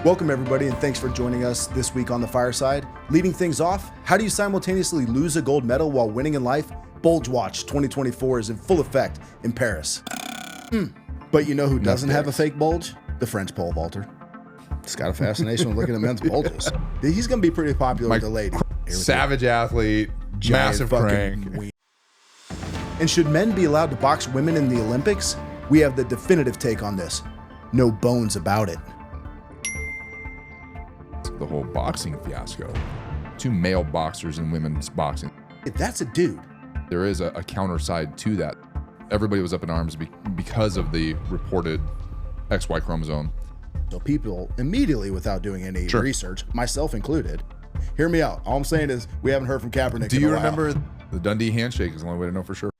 Welcome, everybody, and thanks for joining us this week on The Fireside. Leading things off, how do you simultaneously lose a gold medal while winning in life? Bulge Watch 2024 is in full effect in Paris. But you know who doesn't have a fake bulge? The French pole vaulter. He's got a fascination with looking at men's bulges. He's going to be pretty popular with the lady. Savage athlete, massive crank. And should men be allowed to box women in the Olympics? We have the definitive take on this. No bones about it. The whole boxing fiasco. Two male boxers in women's boxing. If that's a dude. There is a counter side to that. Everybody was up in arms because of the reported XY chromosome. So people immediately, without doing any research, myself included, hear me out. All I'm saying is we haven't heard from Kaepernick. Do you remember the Dundee handshake is the only way to know for sure.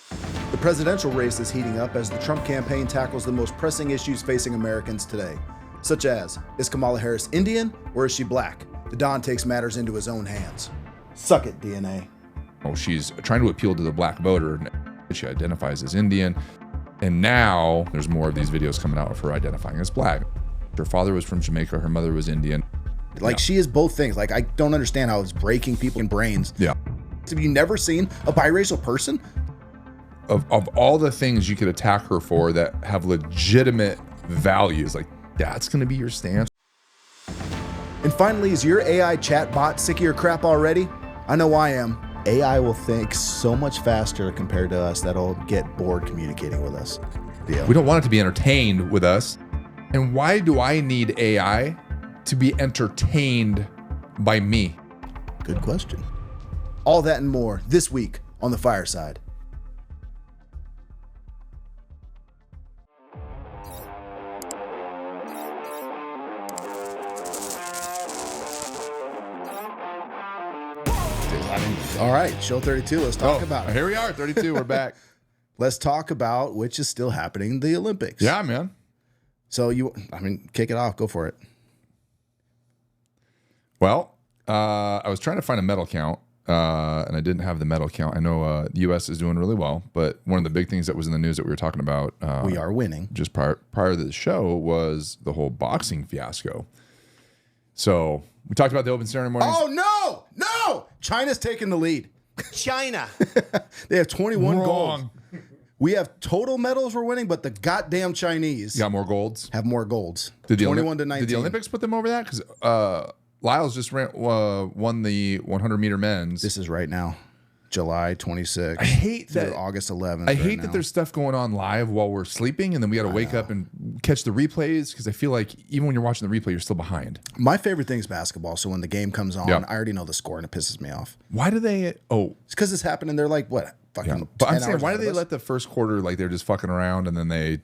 The presidential race is heating up as the Trump campaign tackles the most pressing issues facing Americans today, such as, is Kamala Harris Indian or is she black? The Don takes matters into his own hands. Suck it, DNA. Oh, she's trying to appeal to the black voter, and she identifies as Indian. And now there's more of these videos coming out of her identifying as black. Her father was from Jamaica, her mother was Indian. She is both things. I don't understand how it's breaking people's brains. Yeah. Have you never seen a biracial person? Of all the things you could attack her for that have legitimate values, that's going to be your stance. And finally, is your AI chatbot sick of your crap already? I know I am. AI will think so much faster compared to us that it'll get bored communicating with us. We don't want it to be entertained with us. And why do I need AI to be entertained by me? Good question. All that and more this week on The Fireside. All right, show 32. Let's talk about it. Here we are, 32. We're back. Let's talk about which is still happening, the Olympics. Yeah, man. So kick it off. Go for it. Well, I was trying to find a medal count, and I didn't have the medal count. I know the U.S. is doing really well, but one of the big things that was in the news that we were talking about, we are winning, just prior to the show, was the whole boxing fiasco. So we talked about the open ceremonies. Oh no! China's taking the lead. China. They have 21 golds. We have total medals we're winning, but the goddamn Chinese got more golds. Have more golds. Did 21 to 19. Did the Olympics put them over that? Because Lyles just won the 100 meter men's. This is right now, July 26th. I hate that. August 11th. I hate that there's stuff going on live while we're sleeping, and then we got to wake up and catch the replays, because I feel like even when you're watching the replay, you're still behind. My favorite thing is basketball. So when the game comes on, I already know the score, and it pisses me off. Why do they? Oh, it's because it's happening. They're like, what? Fucking. But I'm saying, why do they let the first quarter they're just fucking around, and then they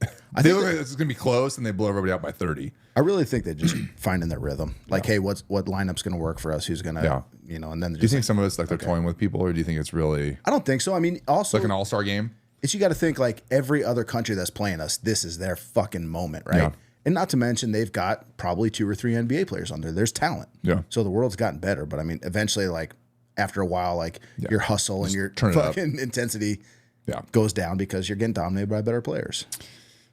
look like it's gonna be close, and they blow everybody out by 30. I really think they're just finding their rhythm. Hey, what lineup's going to work for us? Who's going to, and then do you think some of it's they're toying with people, or do you think it's really? I don't think so. I mean, also like an all-star game. You got to think every other country that's playing us, this is their fucking moment, right? Yeah. And not to mention they've got probably 2 or 3 NBA players on there. There's talent. Yeah. So the world's gotten better, but I mean, eventually, after a while, your hustle and your fucking intensity goes down because you're getting dominated by better players.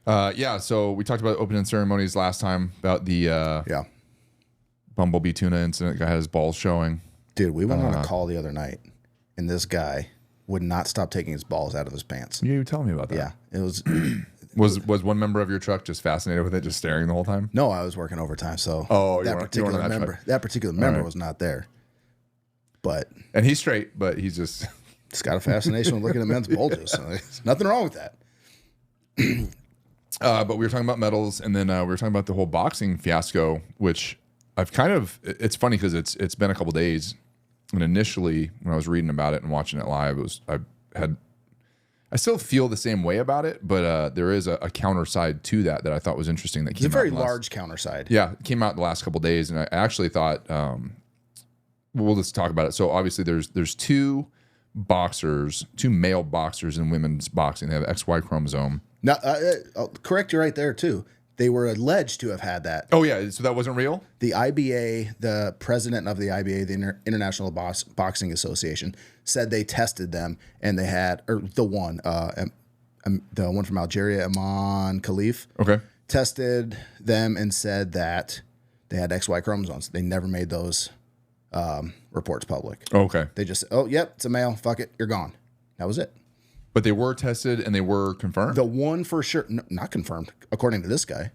So we talked about opening ceremonies last time about the Bumblebee tuna incident. The guy had his balls showing. Dude, we went on a call the other night, and this guy would not stop taking his balls out of his pants. You were telling me about that. Yeah, it was. was one member of your truck just fascinated with it, just staring the whole time? No, I was working overtime, so that particular member was not there. And he's straight, but he's just got a fascination with looking at men's bulges. So there's nothing wrong with that. But we were talking about medals, and then we were talking about the whole boxing fiasco, which it's funny because it's been a couple days, and initially when I was reading about it and watching it live, I still feel the same way about it, but there is a counter side to that I thought was interesting. It's a very large counter side. Yeah, it came out the last couple days, and I actually thought we'll just talk about it. So obviously there's two male boxers in women's boxing. They have XY chromosome. Now, I'll correct you right there too. They were alleged to have had that. Oh yeah, so that wasn't real? The IBA, the president of the IBA, the International Boxing Association, said they tested them and they had, or the one from Algeria, Aman Khalif. Okay. tested them and said that they had XY chromosomes. They never made those reports public. Okay. They just, oh, yep, it's a male. Fuck it. You're gone. That was it. But they were tested and they were confirmed? The one for sure, no, not confirmed, according to this guy.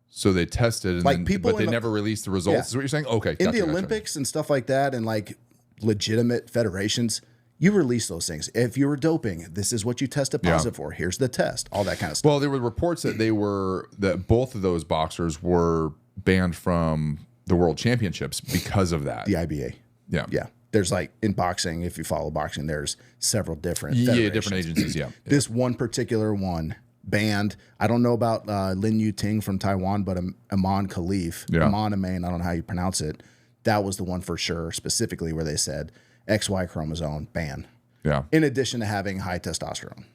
So they tested, and Like then, people but they in the- never released the results, Yeah. is what you're saying? Okay. In gotcha, the gotcha. Olympics and stuff like that, and like legitimate federations, you release those things. If you were doping, this is what you tested positive for. Here's the test. All that kind of stuff. Well, there were reports that that both of those boxers were banned from the world championships because of that. The IBA. Yeah. Yeah. There's like in boxing, if you follow boxing, there's several different Yeah, federations. different agencies. Yeah. This one particular one banned. I don't know about Lin Yu Ting from Taiwan, but Aman Khalif, Aman Amain, I don't know how you pronounce it. That was the one for sure, specifically where they said XY chromosome ban. Yeah. In addition to having high testosterone.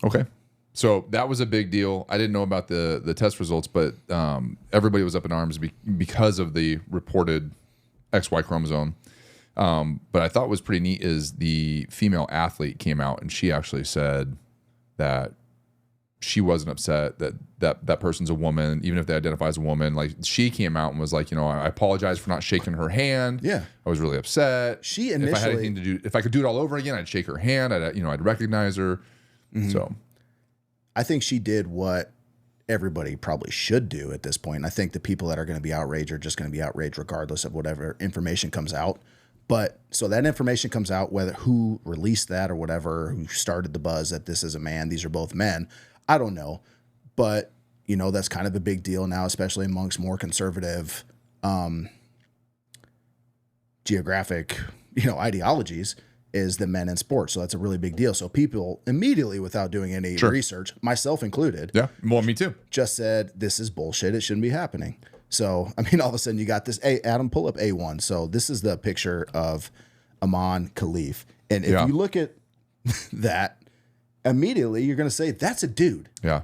Okay. So that was a big deal. I didn't know about the test results, but everybody was up in arms because of the reported XY chromosome. But I thought was pretty neat is the female athlete came out and she actually said that she wasn't upset that person's a woman, even if they identify as a woman. Like she came out and was like, I apologize for not shaking her hand. Yeah. I was really upset. She if I had initially- anything to do, if I could do it all over again, I'd shake her hand. I'd recognize her. So I think she did what everybody probably should do at this point. I think the people that are going to be outraged are just going to be outraged regardless of whatever information comes out. But so that information comes out, whether who released that or whatever, who started the buzz that this is a man, these are both men, I don't know. But, that's kind of a big deal now, especially amongst more conservative geographic, ideologies, is the men in sports. So that's a really big deal. So people immediately, without doing any research, myself included, yeah, well, me too. just said, this is bullshit. It shouldn't be happening. So, all of a sudden you got this. Hey, Adam, pull up A1. So this is the picture of Aman Khalif. And if you look at that, immediately you're going to say, that's a dude. Yeah.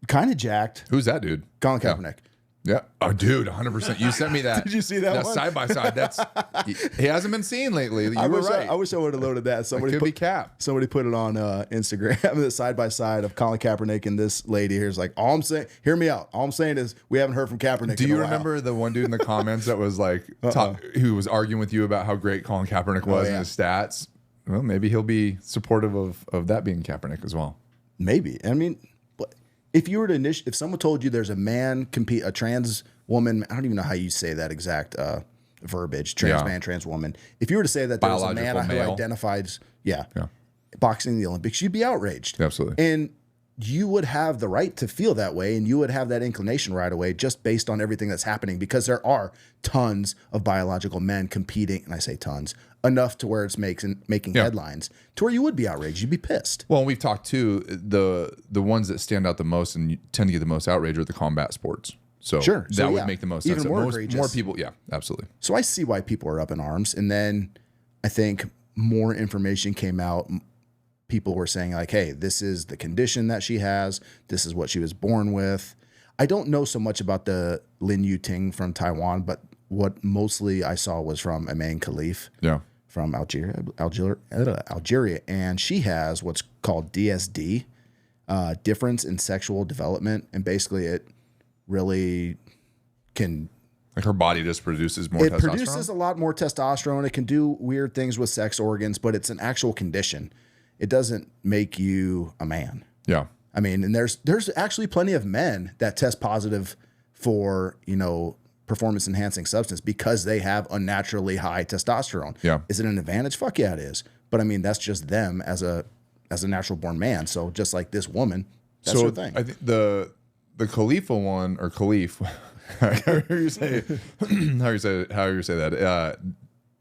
Kind of jacked. Who's that dude? Colin Kaepernick. Yeah. Oh, dude, 100%. You sent me that. Did you see that one? Side by side. He hasn't been seen lately. You were right. I wish I would have loaded that. Could be Cap. Somebody put it on Instagram, the side by side of Colin Kaepernick and this lady. Here's like, all I'm saying, hear me out. All I'm saying is we haven't heard from Kaepernick. Do you remember the one dude in the comments that was like, who was arguing with you about how great Colin Kaepernick was and his stats? Well, maybe he'll be supportive of that being Kaepernick as well. Maybe. If you were to if someone told you there's a man a trans woman, I don't even know how you say that exact verbiage, trans man, trans woman. If you were to say that there was a man who identifies, boxing in the Olympics, you'd be outraged. Absolutely. And you would have the right to feel that way, and you would have that inclination right away just based on everything that's happening, because there are tons of biological men competing, and I say tons, enough to where it's making headlines to where you would be outraged. You'd be pissed. Well, we've talked too, the ones that stand out the most and tend to get the most outrage are the combat sports. So that would make the most sense. Even more egregious. More people, yeah, absolutely. So I see why people are up in arms. And then I think more information came out. People were saying like, hey, this is the condition that she has. This is what she was born with. I don't know so much about the Lin Yu Ting from Taiwan, but what mostly I saw was from Aman Khalif from Algeria. And she has what's called DSD, difference in sexual development. And basically it really can... Like her body just produces more testosterone? It produces a lot more testosterone. It can do weird things with sex organs, but it's an actual condition. It doesn't make you a man. Yeah. And there's actually plenty of men that test positive for, performance enhancing substance because they have unnaturally high testosterone. Yeah. Is it an advantage? Fuck yeah, it is. But that's just them as a natural born man. So just like this woman, that's her thing. I think the Khalifa one, or Khalif, however you say that,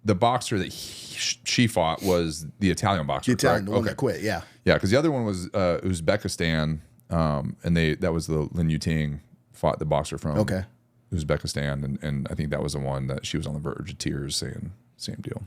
the boxer that she fought was the Italian boxer. The Italian, the one that quit, yeah. Yeah, because the other one was Uzbekistan, and that was the Lin Yu Ting fought the boxer from Uzbekistan, and I think that was the one that she was on the verge of tears saying same deal.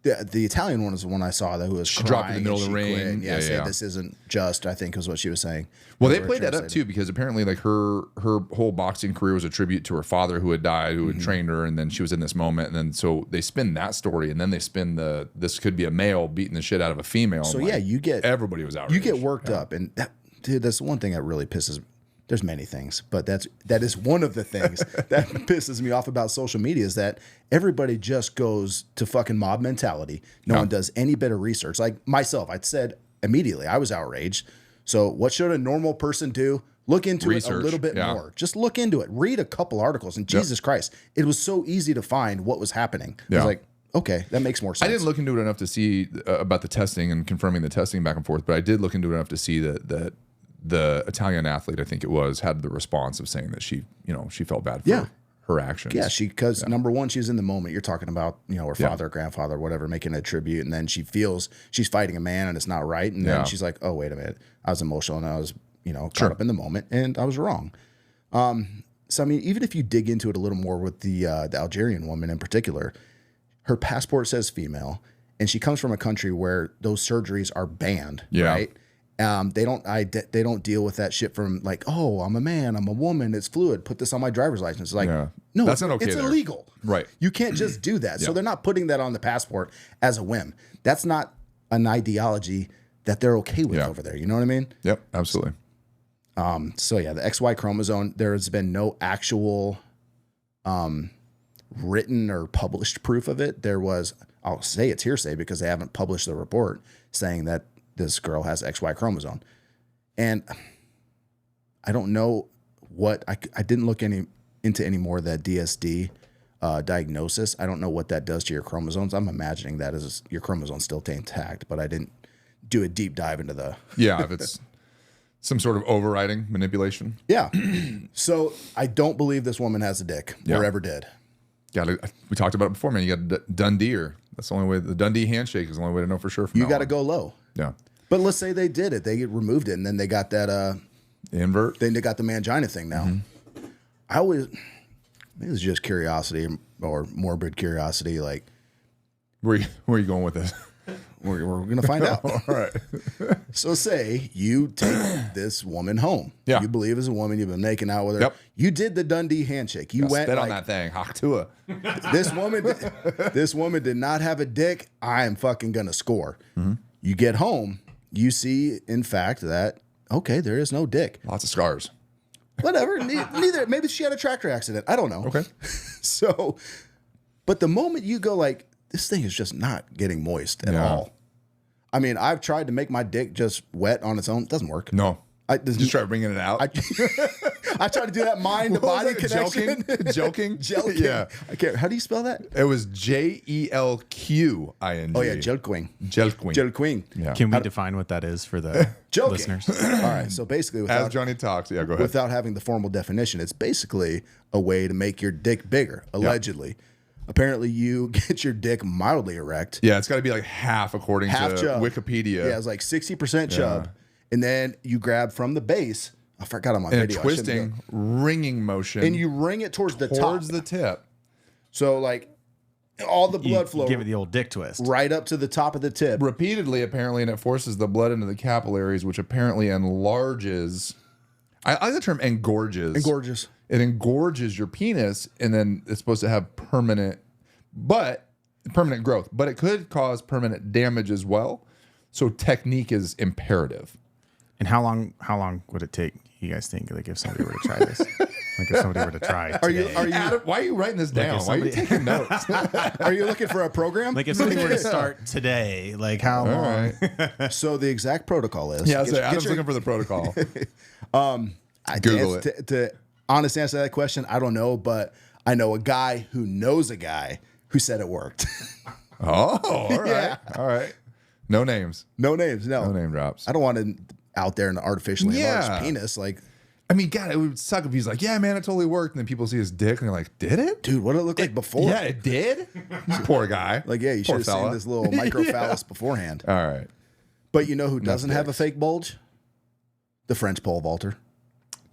The Italian one is the one I saw who was she dropped in the middle of the ring. Yeah, this isn't just, I think is what she was saying. Well, they played that up too, because apparently like her whole boxing career was a tribute to her father who had died, who had trained her, and then she was in this moment, and then so they spin that story, and then they spin this could be a male beating the shit out of a female. So yeah, you get everybody was outraged. You get worked up, and dude, that's the one thing that really pisses there's many things, but that is one of the things that pisses me off about social media is that everybody just goes to fucking mob mentality. No one does any bit of research. Like myself, I said immediately, I was outraged. So what should a normal person do? Look into it a little bit more. Just look into it. Read a couple articles. And Jesus Christ, it was so easy to find what was happening. I was like, okay, that makes more sense. I didn't look into it enough to see about the testing and confirming the testing back and forth, but I did look into it enough to see that the Italian athlete, I think it was, had the response of saying that she felt bad for her actions. Yeah, because number one, she's in the moment. You're talking about, her father, grandfather, whatever, making a tribute, and then she feels she's fighting a man and it's not right. And then she's like, oh, wait a minute. I was emotional and I was, caught up in the moment and I was wrong. So, I mean, even if you dig into it a little more with the Algerian woman in particular, her passport says female, and she comes from a country where those surgeries are banned, right? They don't deal with that shit from like, oh, I'm a man, I'm a woman, it's fluid. Put this on my driver's license. Like, no, that's not okay. It's illegal. Right. You can't just do that. So they're not putting that on the passport as a whim. That's not an ideology that they're okay with over there. You know what I mean? Yep, absolutely. So yeah, the XY chromosome, there has been no actual written or published proof of it. There was, I'll say it's hearsay because they haven't published the report saying that this girl has XY chromosome. And I don't know what, I didn't look into any more of that DSD diagnosis. I don't know what that does to your chromosomes. I'm imagining that is your chromosomes still stay intact, but I didn't do a deep dive into the... Yeah, if it's some sort of overriding manipulation. Yeah. So I don't believe this woman has a dick or ever did. We talked about it before, man. You got Dundee, or that's the only way. The Dundee handshake is the only way to know for sure. You got to go low. Yeah. But let's say they did it. They removed it, and then they got that invert. Then they got the mangina thing now. I always, maybe it's just curiosity or morbid curiosity. Like, where are you going with this? We're gonna find out. All right. So say you take this woman home. Yeah. You believe as a woman, you've been making out with her. Yep. You did the Dundee handshake. You went spit on that thing. Haktua. This woman did not have a dick. I am fucking gonna score. You get home, you see, in fact, that okay, there is no dick. Lots of scars. Whatever. Neither. Maybe she had a tractor accident. I don't know. Okay. So, but the moment you go like, this thing is just not getting moist at all. I mean, I've tried to make my dick just wet on its own. It doesn't work. No. Just try bringing it out. I tried to do that mind-to-body connection. Joking? Jelking. Yeah. I can't. How do you spell that? It was Jelqing. Oh, yeah, Jelqing. Jelqing. Jelqing. Yeah. Can we define what that is for the listeners? All right. So basically, as Johnny talks, go ahead. Without having the formal definition, it's basically a way to make your dick bigger, allegedly. Yeah. Apparently, you get your dick mildly erect. Yeah, it's got to be like half according to chub. Wikipedia. Yeah, it's like 60% chub. And then you grab from the base. I forgot I'm on video. A twisting, ringing motion. And you ring it towards the top. Towards the tip. So, like, all the blood flow. Give it the old dick twist. Right up to the top of the tip. Repeatedly, apparently, and it forces the blood into the capillaries, which apparently enlarges. I like the term engorges. Engorges. It engorges your penis, and then it's supposed to have permanent growth, but it could cause permanent damage as well. So technique is imperative. And how long would it take, you guys think, like if somebody were to try this? Like if somebody were to try today. Are you Adam, why are you writing this down? Why are you taking notes? Are you looking for a program? Like if somebody were to start today, like how long? Right. So the exact protocol is. Yeah, Adam's looking for the protocol. Google it. To honest answer that question, I don't know, but I know a guy who knows a guy who said it worked. Oh, all right. Yeah. All right. No names. No names, no. No name drops. I don't want to out there an artificially enlarged penis. Like, I mean, God, it would suck if he's like, yeah, man, it totally worked. And then people see his dick and they're like, did it? Dude, what did it look like before? Yeah, it did? Poor guy. Like, yeah, you should have seen this little microphallus beforehand. All right. But you know who doesn't have a fake bulge? The French pole vaulter.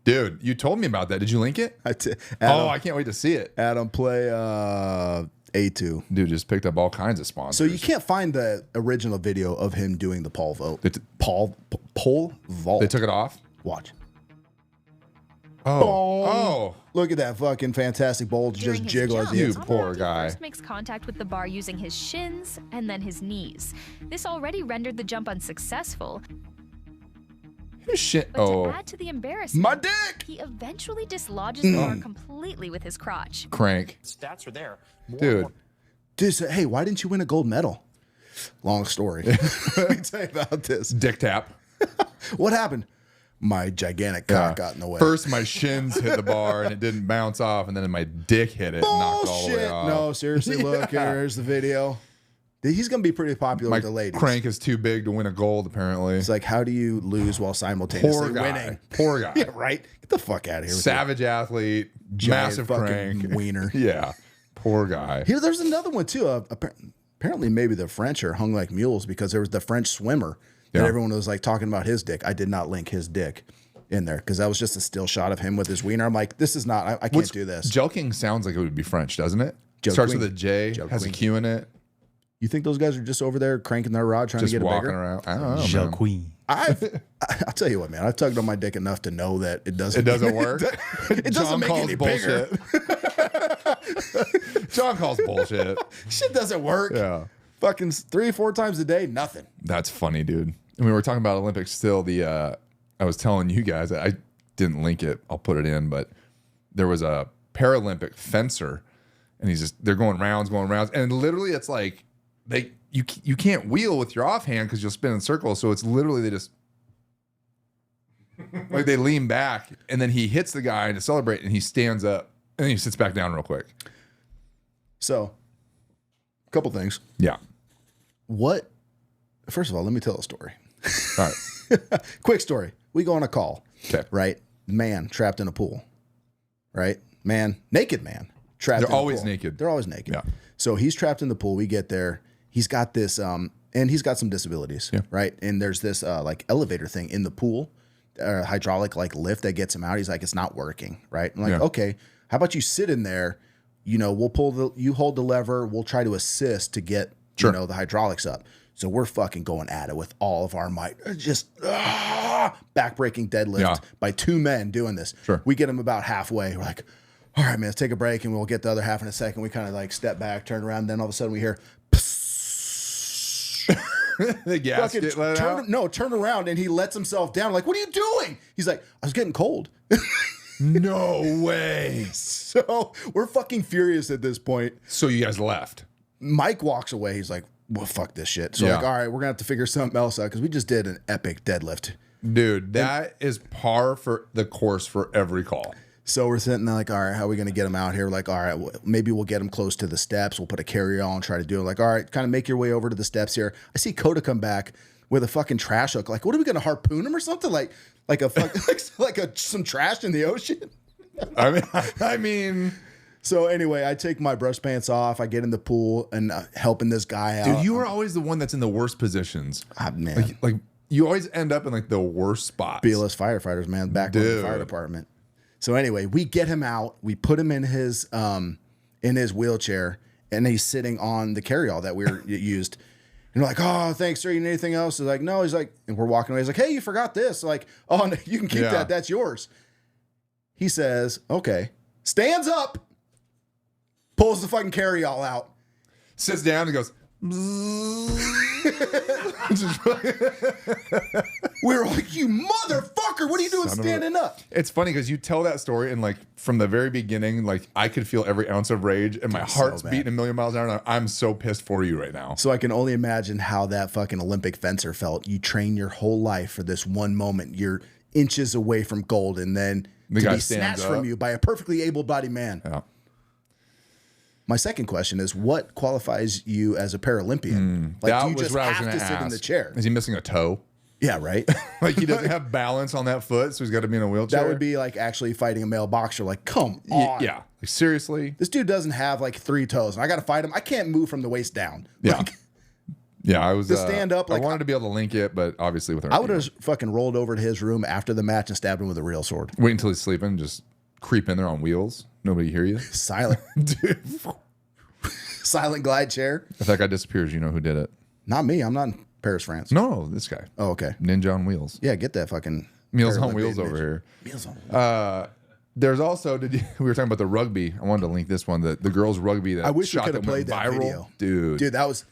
Dude, you told me about that. Did you link it? Adam, I can't wait to see it. Adam, play A2. Dude just picked up all kinds of sponsors. So you can't find the original video of him doing the pole vault. Pole vault. They took it off? Watch. Oh. Look at that fucking fantastic bulge just jiggle as you poor guy. First makes contact with the bar using his shins and then his knees. This already rendered the jump unsuccessful. Shit. But Oh, to add to the embarrassment, My dick! he eventually dislodges the bar completely with his crotch. crank. Stats are there. Dude. Dude said, hey, why didn't you win a gold medal? Long story. Let me tell you about this. Dick tap. What happened? My gigantic cock got in the way. First, my shins hit the bar and it didn't bounce off, and then my dick hit it and knocked it all the way Bullshit. off. No, seriously, look, here's the video. He's going to be pretty popular My with the ladies. crank is too big to win a gold, apparently. It's like, how do you lose while simultaneously Poor guy. winning? Poor guy. Yeah, right? Get the fuck out of here. with Savage athlete, Giant massive fucking crank. wiener. Yeah. Poor guy. Here, there's another one too. Apparently, maybe the French are hung like mules because there was the French swimmer that Yeah. everyone was like talking about his dick. I did not link his dick in there because that was just a still shot of him with his wiener. I'm like, this is not. I can't do this. Jelking sounds like it would be French, doesn't it? Joe Starts Queen. with a J, Joe has Queen. a Q in it. You think those guys are just over there cranking their rod trying Just to get it walking bigger? around. I don't know. Joe man. Queen. I'll tell you what, man. I've tugged on my dick enough to know that it doesn't. It doesn't work. It doesn't make any bigger. John calls bullshit. Shit doesn't work. Yeah. Fucking 3-4 times a day, nothing. That's funny, dude. And we were talking about Olympics still. I was telling you guys, I didn't link it. I'll put it in, but there was a Paralympic fencer, and they're going rounds, and literally it's like you can't wheel with your offhand because you'll spin in circles. So it's literally they just like they lean back, and then he hits the guy to celebrate, and he stands up, and then he sits back down real quick. So, a couple things. Yeah. First of all, let me tell a story. All right. Quick story. We go on a call. Okay. Right? Man trapped in a pool. Right? Naked man. Trapped They're in a always pool. naked. They're always naked. Yeah. So he's trapped in the pool. We get there. He's got this, and he's got some disabilities. Yeah. Right? And there's this like elevator thing in the pool, hydraulic like lift that gets him out. He's like, it's not working. Right? I'm like, Yeah. okay, how about you sit in there? You know, you hold the lever. We'll try to assist to get, Sure. the hydraulics up. So we're fucking going at it with all of our might. Just back-breaking deadlift Yeah. by two men doing this. Sure. We get him about halfway. We're like, all right, man, let's take a break and we'll get the other half in a second. We kind of like step back, turn around. Then all of a sudden we hear, The gasket fucking let out. turn around, and he lets himself down. Like, what are you doing? He's like, I was getting cold. No way. So we're fucking furious at this point. So you guys left. Mike walks away. He's like, well, fuck this shit. So Yeah. like, all right, we're gonna have to figure something else out because we just did an epic deadlift. Dude, that is par for the course for every call. So we're sitting there like, all right, how are we gonna get him out here? We're like, all right, maybe we'll get him close to the steps. We'll put a carry-on, try to do it. Like, all right, kind of make your way over to the steps here. I see Coda come back with a fucking trash hook. Like, what are we gonna harpoon him or something? Like a fuck, some trash in the ocean. I mean, So anyway, I take my brush pants off. I get in the pool and helping this guy out. dude, you are always the one that's in the worst positions. Ah, man. Like you always end up in like the worst spots. BLS firefighters, man, back in the Dude. fire department. So anyway, we get him out. We put him in his wheelchair, and he's sitting on the carryall that we used. And we're like, oh, thanks, sir. You need anything else? He's like, no. He's like, and we're walking away. He's like, hey, you forgot this. Like, oh, no, you can keep Yeah. that. That's yours. He says, okay. Stands up, pulls the fucking carryall out. Sits down and goes. We were like, you motherfucker, what are you doing Son of a- standing up? It's funny because you tell that story and like from the very beginning, like I could feel every ounce of rage and my heart's bad. beating a million miles an hour. And I'm so pissed for you right now. So I can only imagine how that fucking Olympic fencer felt. You train your whole life for this one moment. You're inches away from gold, and then The to guy be stands snatched from up. you by a perfectly able-bodied man. Yeah. My second question is, what qualifies you as a Paralympian? Like, that do you was just what I was have going to to sit ask. in the chair? Is he missing a toe? Yeah, right. Like he doesn't have balance on that foot, so he's got to be in a wheelchair. That would be like actually fighting a male boxer. Like, come on. Yeah. Like seriously. This dude doesn't have like 3 toes, and I got to fight him. I can't move from the waist down. Yeah. Like, Yeah, I was To stand up, like- I wanted to be able to link it, but obviously with our I would have fucking rolled over to his room after the match and stabbed him with a real sword. wait until he's sleeping, just creep in there on wheels. Nobody hear you. Silent, Dude. silent glide chair. If that guy disappears, you know who did it. Not me. I'm not in Paris, France. No, this guy. Oh, okay. Ninja on wheels. Yeah, get that fucking Meals on Paralympic wheels image. over here. Meals on Wheels. There's also we were talking about the rugby. I wanted to link this one. The girls rugby that I wish we shot could have that went played that viral. video. Dude. Dude, that was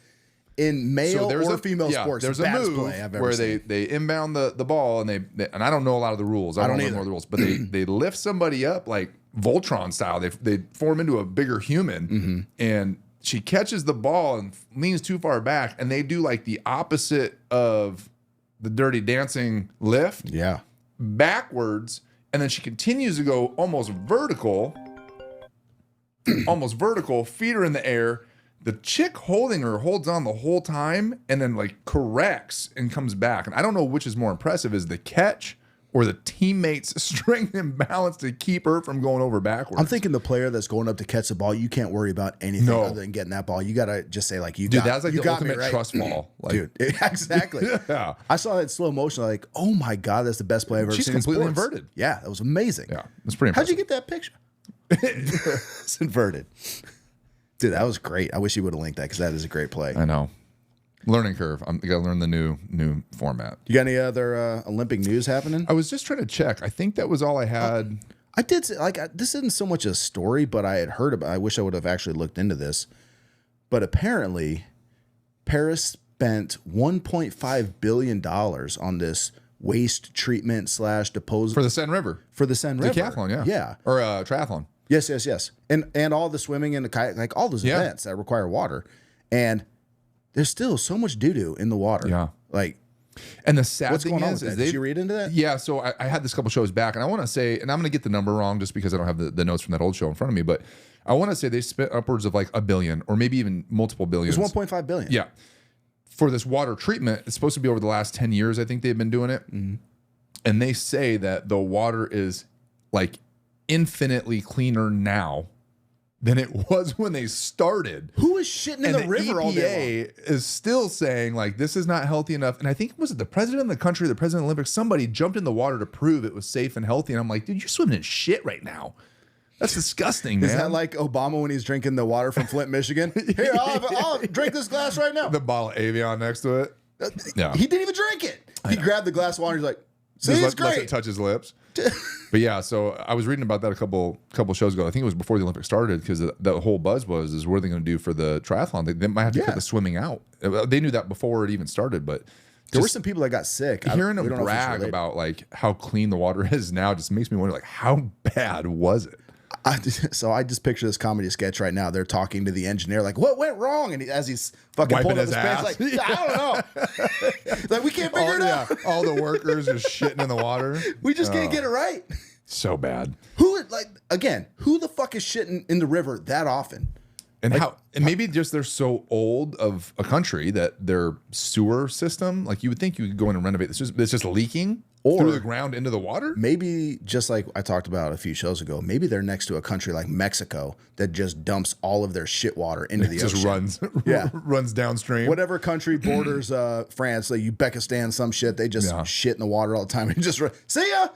in male or female yeah, sports. There's a Baddest move play I've ever where seen. they inbound the ball and they and I don't know a lot of the rules. I don't know either. more of the rules, but they lift somebody up like Voltron style. They form into a bigger human, and she catches the ball and leans too far back, and they do like the opposite of the Dirty Dancing lift Yeah. backwards, and then she continues to go almost vertical, feet are in the air. The chick holding her holds on the whole time and then like corrects and comes back. And I don't know which is more impressive, is the catch or the teammates' strength and balance to keep her from going over backwards. I'm thinking the player that's going up to catch the ball, you can't worry about anything No. other than getting that ball. You got to just say, like, Dude, that's like you the got me, ultimate right? trust fall. Like, Dude, exactly. Yeah. I saw that in slow motion, like, oh my God, that's the best play I've ever She's seen. in completely sports. inverted. Yeah, that was amazing. Yeah, it's pretty How'd impressive. you get that picture? It's inverted. Dude, that was great. I wish you would have linked that because that is a great play. I know. Learning curve. I got to learn the new format. You got any other Olympic news happening? I was just trying to check. I think that was all I had. I did like this isn't so much a story, but I had heard about. I wish I would have actually looked into this. But apparently, Paris spent $1.5 billion on this waste treatment / disposal For the Seine River. for the Seine River. Decathlon, yeah. Yeah. Or triathlon. Yes. And all the swimming and the kayak, like all those Yeah. events that require water. And there's still so much doo-doo in the water. Yeah. Like, And the sad what's thing going on is with that? they, Did you read into that? yeah, so I had this couple shows back, and I want to say, and I'm going to get the number wrong just because I don't have the notes from that old show in front of me, but I want to say they spent upwards of like $1 billion or maybe even multiple billions. It's 1.5 billion. Yeah. For this water treatment, it's supposed to be over the last 10 years, I think they've been doing it. Mm-hmm. And they say that the water is like infinitely cleaner now than it was when they started. Who is shitting in And the river all day long? EPA is still saying like this is not healthy enough. And I think was it the president of the country, the president of the Olympics, somebody jumped in the water to prove it was safe and healthy. And I'm like, dude, you're swimming in shit right now. That's disgusting, man. Is that like Obama when he's drinking the water from Flint, Michigan? Here, I'll drink this glass right now. the bottle of Avion next to it? Yeah. He didn't even drink it. He grabbed the glass of water. He's like, see, Just it's lets it great. touch his lips. But yeah, so I was reading about that a couple shows ago. I think it was before the Olympics started because the whole buzz is what are they going to do for the triathlon? They might have to Yeah. cut the swimming out. They knew that before it even started, but There were just some people that got sick. hearing We them don't know if it's brag related. about like how clean the water is now just makes me wonder like how bad was it? So I just picture this comedy sketch right now. They're talking to the engineer, like, "What went wrong?" And as he's fucking Wiping pulling up his his pants, ass. like, "I don't know." Like, we can't figure it out. all the workers just shitting in the water. We just can't get it right. So bad. Who the fuck is shitting in the river that often? And and maybe just they're so old of a country that their sewer system, like you would think you could go in and renovate this, it's just leaking through the ground into the water. Maybe just like I talked about a few shows ago, maybe they're next to a country like Mexico that just dumps all of their shit water into the It just ocean. runs downstream. Whatever country borders France, like Uzbekistan, some shit, they just Yeah. shit in the water all the time and just see ya.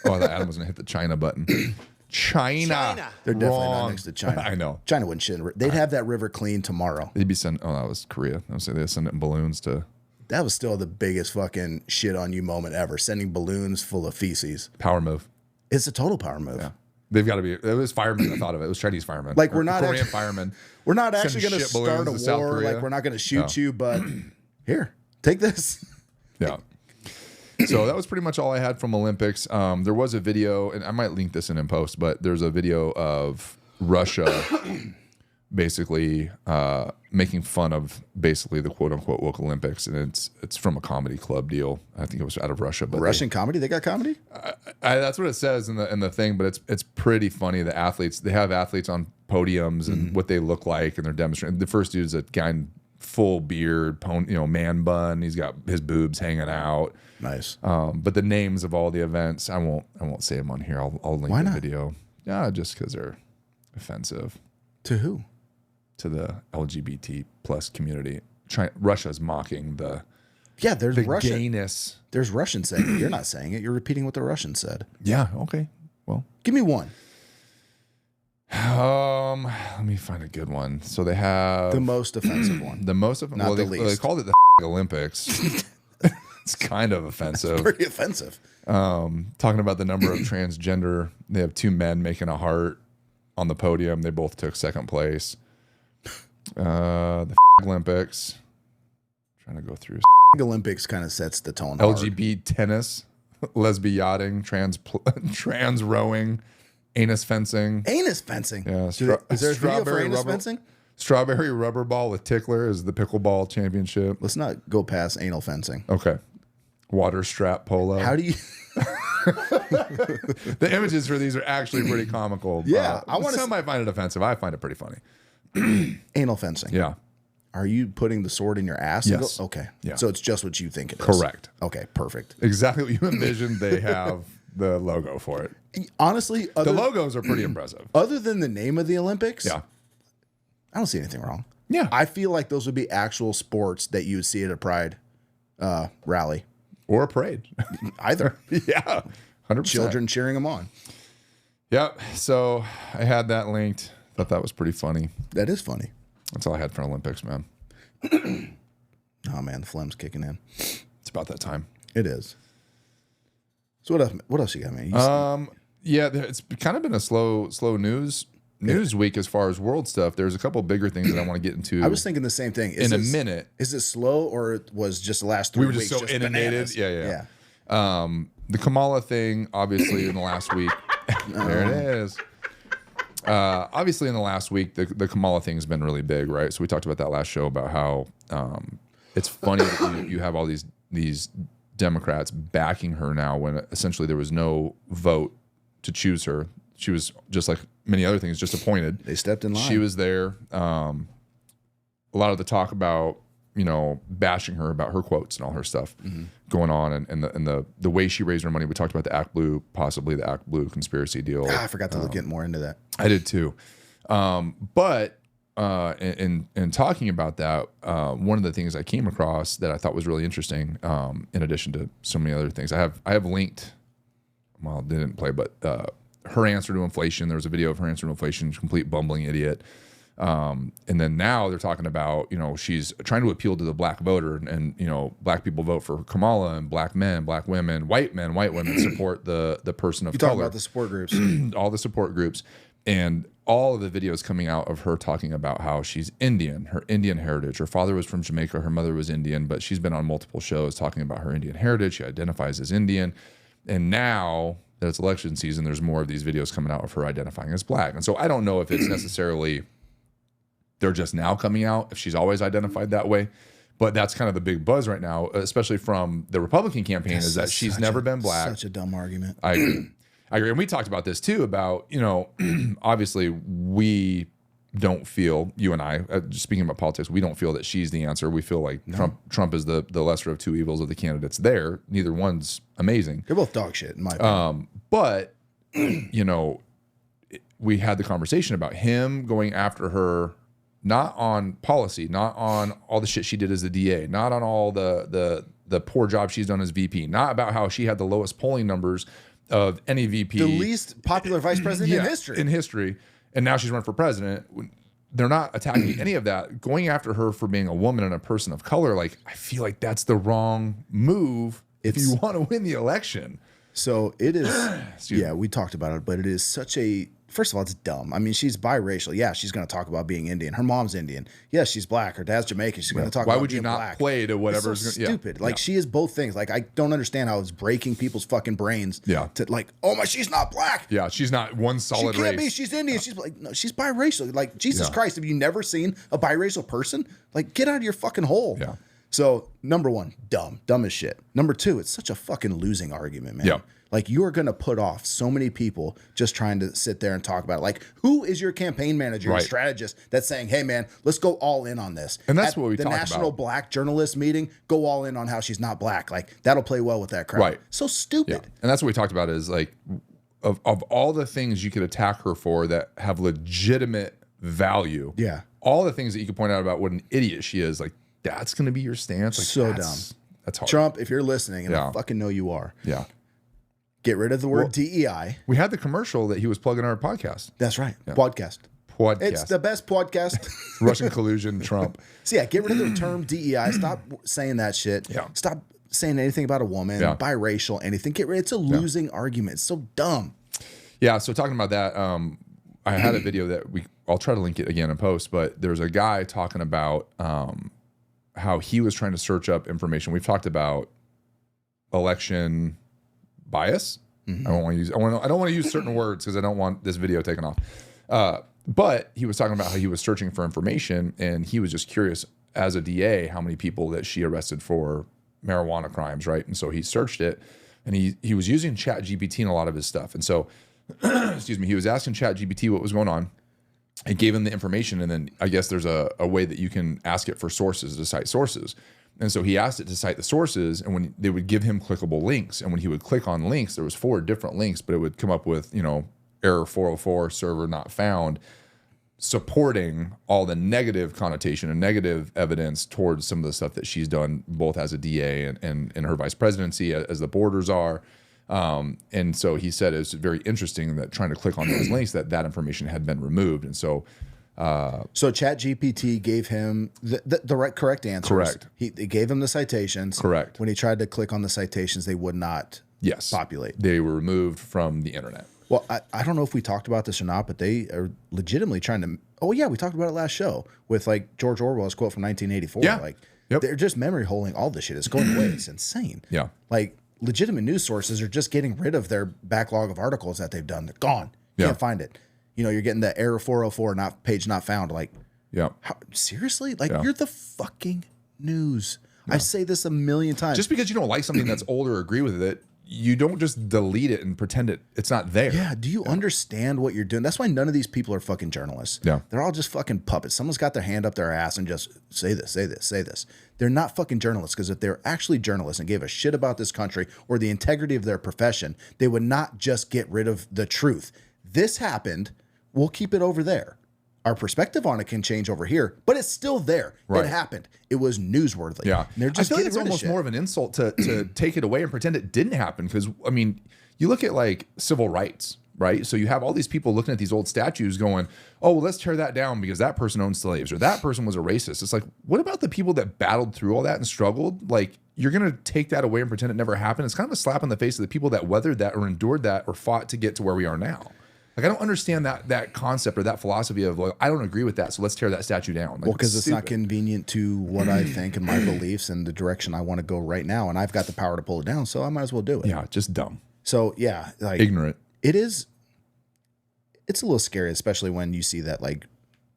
Oh, that Adam was gonna hit the China button. China. They're definitely not Wrong. next to China. I know. China wouldn't shit. They'd have that river clean tomorrow. They'd be sending. Oh, that was Korea. I was saying they send it in balloons to That was still the biggest fucking shit on you moment ever. Sending balloons full of feces. power move. It's a total power move. They've got to be. It was firemen. I thought of it. It was Chinese firemen. Like, Or we're not Korean actually- firemen. We're not Sending actually going to shit balloons start a to South war. Korea. Like, we're not going to shoot No. you, but here, take this. Yeah. So that was pretty much all I had from Olympics. There was a video, and I might link this in post, but there's a video of Russia basically making fun of basically the quote unquote woke Olympics, and it's from a comedy club deal. I think it was out of Russia, but Russian comedy? They got comedy? that's what it says in the thing. But it's pretty funny. The athletes, they have athletes on podiums and what they look like, and they're demonstrating. The first dude's a guy in full beard, man bun. He's got his boobs hanging out. Nice. But the names of all the events, I won't say them on here. I'll link Why the not? video. Yeah, just because they're offensive To who? to the LGBT plus community. Russia's mocking the Yeah, there's Russian. gayness. There's Russian saying it. You're not saying it. You're repeating what the Russians said. Yeah. Okay. Well, Give me one. let me find a good one. So they have The most offensive one. the most of them. Not Well, the they least. called it the Olympics. It's kind of offensive. Pretty offensive. Talking about the number of transgender, they have two men making a heart on the podium. They both took second place. The Olympics. Trying to go through The Olympics kind of sets the tone. hard. LGBT tennis, lesbian yachting, trans rowing, anus fencing. Anus fencing. Yeah, Is there a video for strawberry anus rubber- fencing? Strawberry rubber ball with tickler is the pickleball championship. Let's not go past anal fencing. Okay. Water strap polo. How do you? The images for these are actually pretty comical. Yeah, I wanna some might find it offensive. I find it pretty funny. Anal fencing. Yeah. Are you putting the sword in your ass? and Yes. Okay. Yeah. So it's just what you think it is. Correct. Okay. Perfect. Exactly what you envisioned. They have the logo for it. Honestly, The logos are pretty impressive. other than the name of the Olympics, Yeah. I don't see anything wrong. Yeah. I feel like those would be actual sports that you would see at a Pride rally. Or a parade. Either. Yeah. 100%. Children cheering them on. Yep. So I had that linked. Thought that was pretty funny. That is funny. That's all I had for Olympics, man. Oh man, the phlegm's kicking in. It's about that time. It is. So what else you got, man? Yeah, it's kind of been a slow news week as far as world stuff. There's a couple bigger things that I want to get into. I was thinking the same thing. in a minute. Is it slow or was just the last 3 We were weeks just so inundated. bananas? Yeah. The Kamala thing, obviously, in the last week. There it is. Obviously, in the last week, the Kamala thing has been really big, right? So we talked about that last show about how it's funny that you have all these Democrats backing her now when essentially there was no vote to choose her. She was just like many other things, just appointed. They stepped in line. She was there. A lot of the talk about bashing her about her quotes and all her stuff going on, and the way she raised her money. We talked about the Act Blue, possibly the Act Blue conspiracy deal. I forgot to get more into that. I did too. But in talking about that, one of the things I came across that I thought was really interesting, in addition to so many other things, I have linked. Well, it didn't play, but her answer to inflation. There was a video of her answer to inflation. Complete bumbling idiot. And then now they're talking about, she's trying to appeal to the black voter, and black people vote for Kamala, and black men, black women, white women support the person of You color. talking about the support groups? All the support groups, and all of the videos coming out of her talking about how she's Indian, her Indian heritage. Her father was from Jamaica, her mother was Indian, but she's been on multiple shows talking about her Indian heritage. She identifies as Indian, and now that it's election season, there's more of these videos coming out of her identifying as black. And so I don't know if it's necessarily they're just now coming out, if she's always identified that way. But that's kind of the big buzz right now, especially from the Republican campaign, is that she's never been black. Such a dumb argument. I agree. And we talked about this too, about, obviously we don't feel, you and I, just speaking about politics, we don't feel that she's the answer. We feel like Trump is the lesser of two evils of the candidates there. Neither one's amazing. They're both dog shit, in my opinion. But, we had the conversation about him going after her, not on policy, not on all the shit she did as the DA, not on all the poor job she's done as VP, not about how she had the lowest polling numbers of any VP. The least popular vice president in history. In history. And now she's run for president. They're not attacking any of that. Going after her for being a woman and a person of color, like, I feel like that's the wrong move if you want to win the election. So it is, Excuse yeah, we talked about it, but it is such a, first of all, it's dumb. I mean, she's biracial. Yeah, she's going to talk about being Indian. Her mom's Indian. Yes, she's black. Her dad's Jamaican. She's going to talk Why about would you being not black. play to whatever? It's so stupid. Like, she is both things. Like, I don't understand how it's breaking people's fucking brains. Yeah. To like, oh my, she's not black. Yeah, she's not one solid She can't race. be. She's Indian. She's like, no, she's biracial. Like, Jesus Yeah. Christ, have you never seen a biracial person? Like, get out of your fucking hole. Yeah. So, number one, dumb as shit. Number two, it's such a fucking losing argument, man. Yeah. Like, you are going to put off so many people just trying to sit there and talk about it. Like, who is your campaign manager, your Right. strategist that's saying, hey, man, let's go all in on this? And that's At what we the talked National about. Black Journalist meeting, go all in on how she's not black. Like, that'll play well with that crowd. Right. So stupid. Yeah. And that's what we talked about is like, of all the things you could attack her for that have legitimate value. Yeah. All the things that you could point out about what an idiot she is, like, that's going to be your stance. Like, So that's, That's hard. Trump, if you're listening, and Yeah. I fucking know you are, Yeah. get rid of the word DEI. We had the commercial that he was plugging our podcast. That's right. Podcast. Podcast. It's the best podcast. Russian collusion, Trump. So yeah, get rid of the term DEI. Stop saying that shit. Yeah. Stop saying anything about a woman, Yeah. biracial, anything. Get rid. It's a losing argument. It's so dumb. Yeah, so talking about that, I had a video that I'll try to link it again in post, but there's a guy talking about how he was trying to search up information. We've talked about election bias. I don't want to use certain words because I don't want this video taken off. But he was talking about how he was searching for information, and he was just curious as a DA how many people that she arrested for marijuana crimes, right? And so he searched it, and he was using ChatGPT in a lot of his stuff. And so, excuse me, he was asking ChatGPT what was going on. It gave him the information, and then I guess there's a way that you can ask it for sources to cite sources. And so he asked it to cite the sources, and when they would give him clickable links, and when he would click on links, there was 4 different links, but it would come up with, error 404, server not found, supporting all the negative connotation and negative evidence towards some of the stuff that she's done, both as a DA and in her vice presidency, as the borders are. And so he said it was very interesting that trying to click on those links, that information had been removed. And so ChatGPT gave him the correct answers. Correct. It gave him the citations. Correct. When he tried to click on the citations, they would not populate. They were removed from the internet. Well, I don't know if we talked about this or not, but they are legitimately trying to. Oh yeah, we talked about it last show with like George Orwell's quote from 1984. Yeah. Like they're just memory holding all this shit. It's going away. It's insane. Yeah. Like legitimate news sources are just getting rid of their backlog of articles that they've done. They're gone. You can't find it. You're getting the error 404 page not found. Like, seriously? Like you're the fucking news. I say this a million times. Just because you don't like something that's old or agree with it, you don't just delete it and pretend it's not there. Yeah. Do you understand what you're doing? That's why none of these people are fucking journalists. Yeah. They're all just fucking puppets. Someone's got their hand up their ass and just say this, say this, say this. They're not fucking journalists, because if they're actually journalists and gave a shit about this country or the integrity of their profession, they would not just get rid of the truth. This happened. We'll keep it over there. Our perspective on it can change over here, but it's still there. Right. It happened. It was newsworthy. Yeah. And they're just I feel like getting it's rid of almost shit. more of an insult to take it away and pretend it didn't happen. Because, I mean, you look at like civil rights, right? So you have all these people looking at these old statues going, oh, well, let's tear that down because that person owned slaves or that person was a racist. It's like, what about the people that battled through all that and struggled? Like, you're going to take that away and pretend it never happened? It's kind of a slap in the face of the people that weathered that or endured that or fought to get to where we are now. Like, I don't understand that concept or that philosophy of like, I don't agree with that, so let's tear that statue down. Like, Well, because it's not stupid. convenient to what I think and my beliefs and the direction I want to go right now, and I've got the power to pull it down, so I might as well do it. Yeah, just dumb. So yeah, like Ignorant. it is. It's a little scary, especially when you see that like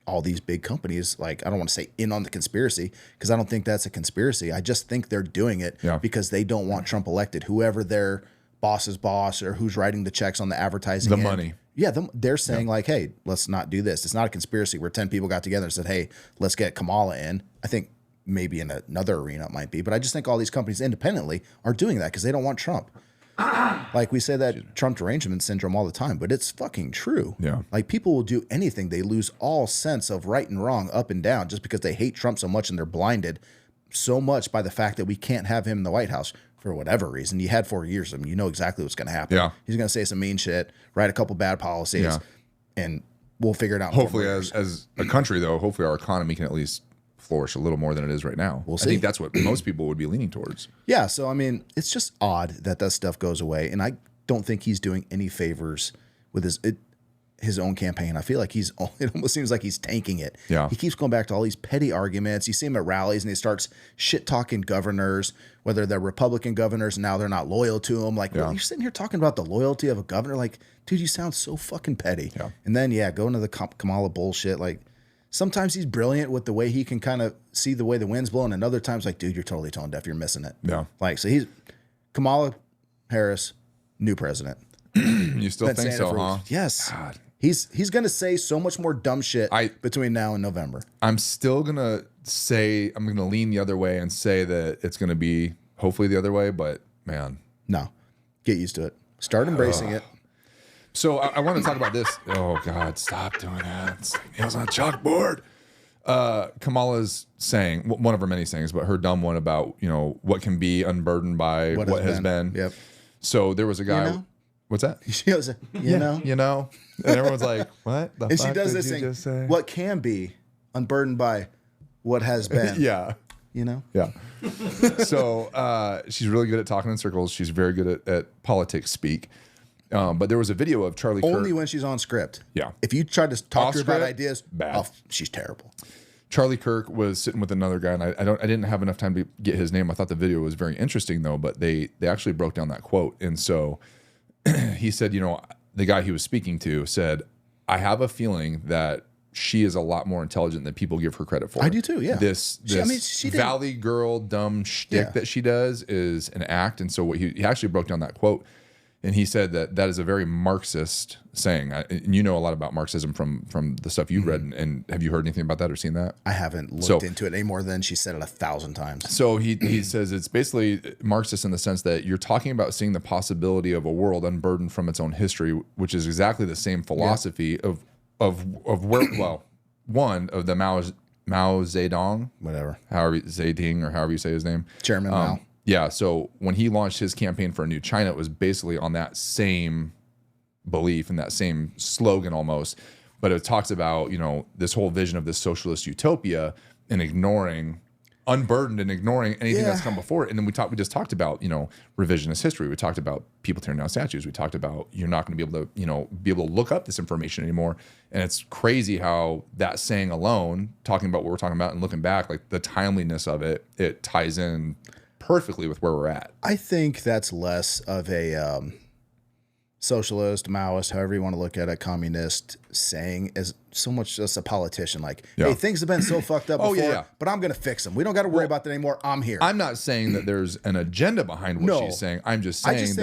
all these big companies, like I don't want to say in on the conspiracy because I don't think that's a conspiracy. I just think they're doing it because they don't want Trump elected. Whoever their boss's boss or who's writing the checks on the advertising, The end, money. Yeah, they're saying like, hey, let's not do this. It's not a conspiracy where 10 people got together and said, hey, let's get Kamala in. I think maybe in another arena it might be, but I just think all these companies independently are doing that because they don't want Trump. Like we say that Trump derangement syndrome all the time, but it's fucking true. Yeah. Like people will do anything. They lose all sense of right and wrong, up and down, just because they hate Trump so much and they're blinded so much by the fact that we can't have him in the White House for whatever reason. You had 4 years of him. You know exactly what's going to happen. Yeah. He's going to say some mean shit, write a couple bad policies, and we'll figure it out. Hopefully, as a country, though, hopefully our economy can at least flourish a little more than it is right now. We'll I see. think that's what most people would be leaning towards. Yeah, so I mean, it's just odd that stuff goes away, and I don't think he's doing any favors with his own campaign. I feel like it almost seems like he's tanking it. Yeah. He keeps going back to all these petty arguments. You see him at rallies, and he starts shit talking governors, whether they're Republican governors and now they're not loyal to him. Like, well, you're sitting here talking about the loyalty of a governor. Like, dude, you sound so fucking petty. Yeah. And then go into the Kamala bullshit. Like, sometimes he's brilliant with the way he can kind of see the way the wind's blowing, and other times, like, dude, you're totally tone deaf. You're missing it. Yeah. Like, so he's Kamala Harris, new president. You still Been think saying it so, for huh? years. Yes. God. He's going to say so much more dumb shit between now and November. I'm still going to say, I'm going to lean the other way and say that it's going to be hopefully the other way, but man. No. Get used to it. Start embracing it. So I want to talk about this. Oh, God, stop doing that. It's like nails on a chalkboard. Kamala's saying, one of her many sayings, but her dumb one about, what can be unburdened by what has been. Yep. So there was a guy. know? What's that? She goes, you know? And everyone's like, what the And fuck she does did this you thing. just say? What can be unburdened by what has been. Yeah. You know? Yeah. So she's really good at talking in circles. She's very good at politics speak. But there was a video of Charlie Kirk. Only when she's on script. Yeah. If you try to talk Off to her about script, ideas, bad. she's terrible. Charlie Kirk was sitting with another guy, and I didn't have enough time to get his name. I thought the video was very interesting though, but they actually broke down that quote. And so he said, the guy he was speaking to said, I have a feeling that she is a lot more intelligent than people give her credit for. I do too, yeah. This she did. Valley Girl dumb shtick that she does is an act. And so what he actually broke down that quote, and he said that is a very Marxist saying. And you know a lot about Marxism from the stuff you've read. And have you heard anything about that or seen that? I haven't looked into it any more than she said it 1,000 times. So he says it's basically Marxist in the sense that you're talking about seeing the possibility of a world unburdened from its own history, which is exactly the same philosophy of where, well, one of the Mao Zedong, Whatever. Zedong, or however you say his name. Chairman Mao. Yeah. So when he launched his campaign for a new China, it was basically on that same belief and that same slogan almost. But it talks about, this whole vision of this socialist utopia and unburdened and ignoring anything that's come before it. And then we just talked about, revisionist history. We talked about people tearing down statues. We talked about you're not going to be able to look up this information anymore. And it's crazy how that saying alone, talking about what we're talking about and looking back, like the timeliness of it ties in perfectly with where we're at. I think that's less of a socialist, Maoist, however you want to look at it, communist saying, is so much just a politician. Like, hey, things have been so fucked up before, but I'm going to fix them. We don't got to worry about that anymore. I'm here. I'm not saying that there's an agenda behind what she's saying. I'm just saying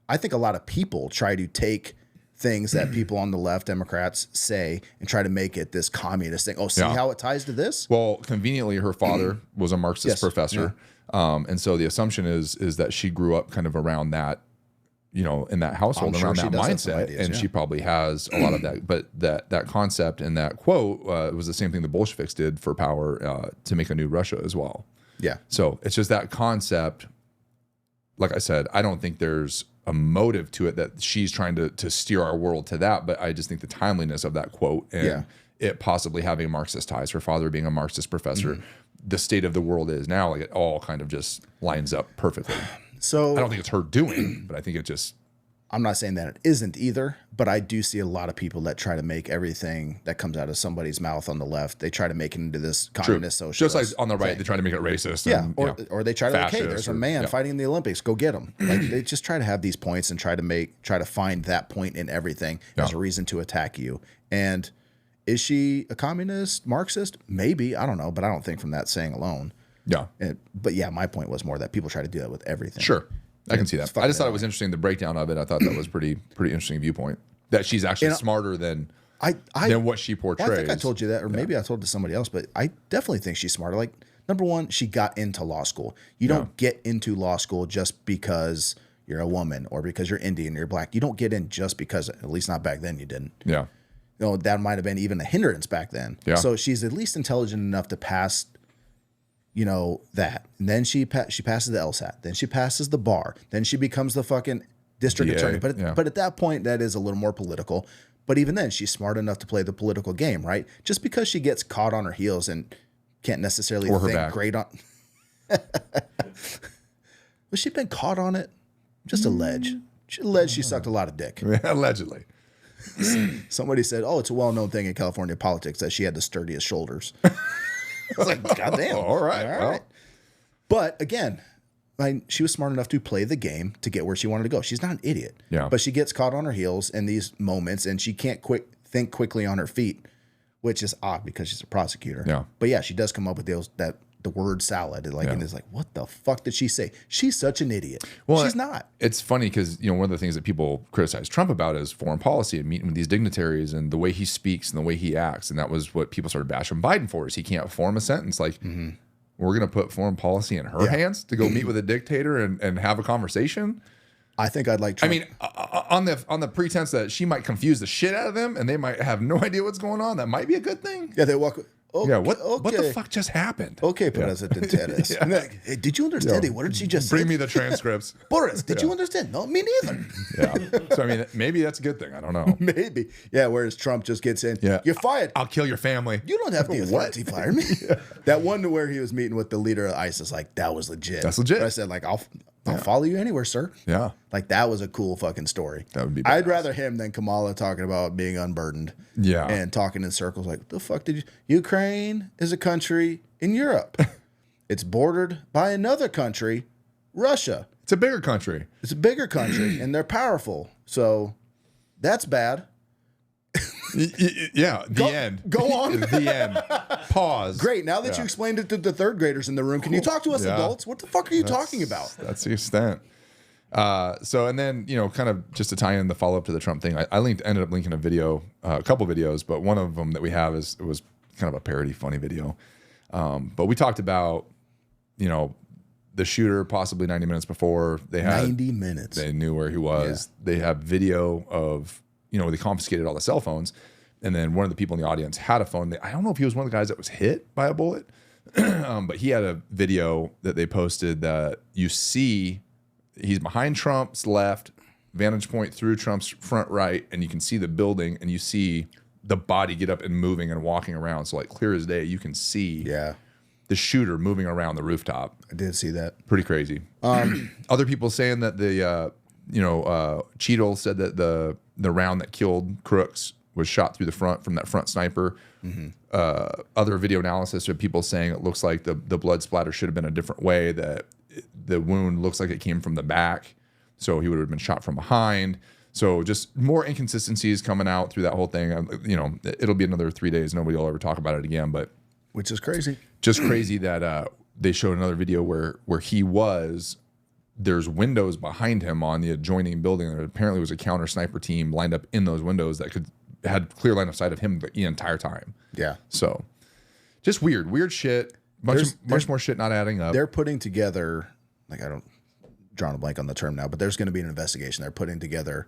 I think a lot of people try to take things that people on the left, Democrats, say and try to make it this communist thing. Oh, see how it ties to this? Well, conveniently, her father was a Marxist professor. And so the assumption is that she grew up kind of around that, in that household, around that mindset. And she probably has a lot of that. But that concept and that quote was the same thing the Bolsheviks did for power to make a new Russia as well. Yeah. So it's just that concept. Like I said, I don't think there's a motive to it that she's trying to steer our world to that. But I just think the timeliness of that quote and it possibly having Marxist ties, her father being a Marxist professor, the state of the world is now, like it all kind of just lines up perfectly. So I don't think it's her doing, but I think it just. I'm not saying that it isn't either, but I do see a lot of people that try to make everything that comes out of somebody's mouth on the left, they try to make it into this communist socialist. Just like on the right, they try to make it racist. Yeah, and, or they try to like, hey, there's a man fighting in the Olympics, go get him. Like they just try to have these points and try to find that point in everything as a reason to attack you. And is she a communist, Marxist? Maybe, I don't know, but I don't think from that saying alone. Yeah. But yeah, my point was more that people try to do that with everything. Sure. I can see that. I just thought it was interesting, the breakdown of it. I thought that was pretty interesting viewpoint. That she's actually smarter than what she portrays. Well, I think I told you that, or maybe I told it to somebody else, but I definitely think she's smarter. Like, number one, she got into law school. You don't get into law school just because you're a woman or because you're Indian or you're black. You don't get in just because, at least not back then, you didn't. Yeah. That might have been even a hindrance back then. Yeah. So she's at least intelligent enough to pass that. And then she passes the LSAT. Then she passes the bar. Then she becomes the fucking district attorney. But at that point, that is a little more political. But even then, she's smart enough to play the political game, right? Just because she gets caught on her heels and can't necessarily think great on. Was she been caught on it? Just allege. She alleged she sucked a lot of dick. Allegedly. Somebody said, "Oh, it's a well-known thing in California politics that she had the sturdiest shoulders." I was like, God damn. All right. But again, she was smart enough to play the game to get where she wanted to go. She's not an idiot. Yeah. But she gets caught on her heels in these moments, and she can't think quickly on her feet, which is odd because she's a prosecutor. Yeah. But yeah, she does come up with the word salad. And it's like, what the fuck did she say? She's such an idiot. Well, she's not. It's funny because, one of the things that people criticize Trump about is foreign policy and meeting with these dignitaries and the way he speaks and the way he acts. And that was what people started bashing Biden for, is he can't form a sentence. Like, we're going to put foreign policy in her hands to go meet with a dictator and have a conversation. I think I'd like Trump. I mean, on the pretense that she might confuse the shit out of them and they might have no idea what's going on, that might be a good thing. Yeah, they walk. Okay, yeah, what the fuck just happened? Okay, President Tennis. Like, hey, did you understand it? What did she just bring say? me the transcripts. Boris, did you understand? No, me neither. Yeah. So, I mean, maybe that's a good thing. I don't know. Maybe. Yeah, whereas Trump just gets in. Yeah. You're fired. I'll kill your family. You don't have the authority to fire me. That one where he was meeting with the leader of ISIS, like, that was legit. That's legit. But I said, like, I'll follow you anywhere, sir. Yeah. Like, that was a cool fucking story. That would be I'd badass. rather him than Kamala talking about being unburdened. Yeah. And talking in circles like, the fuck did you... Ukraine is a country in Europe. It's bordered by another country, Russia. It's a bigger country. It's a bigger country, and they're powerful. So that's bad. Yeah. The end. Go on. The end. Pause. Great. Now that you explained it to the third graders in the room, can you talk to us Yeah. adults? What the fuck are you talking about? That's the extent. So, and then, kind of just to tie in the follow up to the Trump thing, I ended up linking a video, a couple videos, but one of them that we have was kind of a parody, funny video. But we talked about, the shooter possibly 90 minutes before they had 90 minutes. They knew where he was. Yeah. They have video of, they confiscated all the cell phones. And then one of the people in the audience had a phone. I don't know if he was one of the guys that was hit by a bullet, but he had a video that they posted that you see he's behind Trump's left, vantage point through Trump's front right, and you can see the building and you see the body get up and moving and walking around. So like clear as day, you can see the shooter moving around the rooftop. I did see that. Pretty crazy. Other people saying that the Cheadle said that the round that killed Crooks was shot through the front from that front sniper. Other video analysis of people saying it looks like the blood splatter should have been a different way, that the wound looks like it came from the back, so he would have been shot from behind. So just more inconsistencies coming out through that whole thing. It'll be another 3 days. Nobody will ever talk about it again, but which is crazy. Just crazy that they showed another video where he was. There's windows behind him on the adjoining building. There apparently was a counter sniper team lined up in those windows that had clear line of sight of him the entire time. Yeah. So just weird shit. Much more shit not adding up. They're putting together, like, I don't drawing a blank on the term now, but there's going to be an investigation. They're putting together,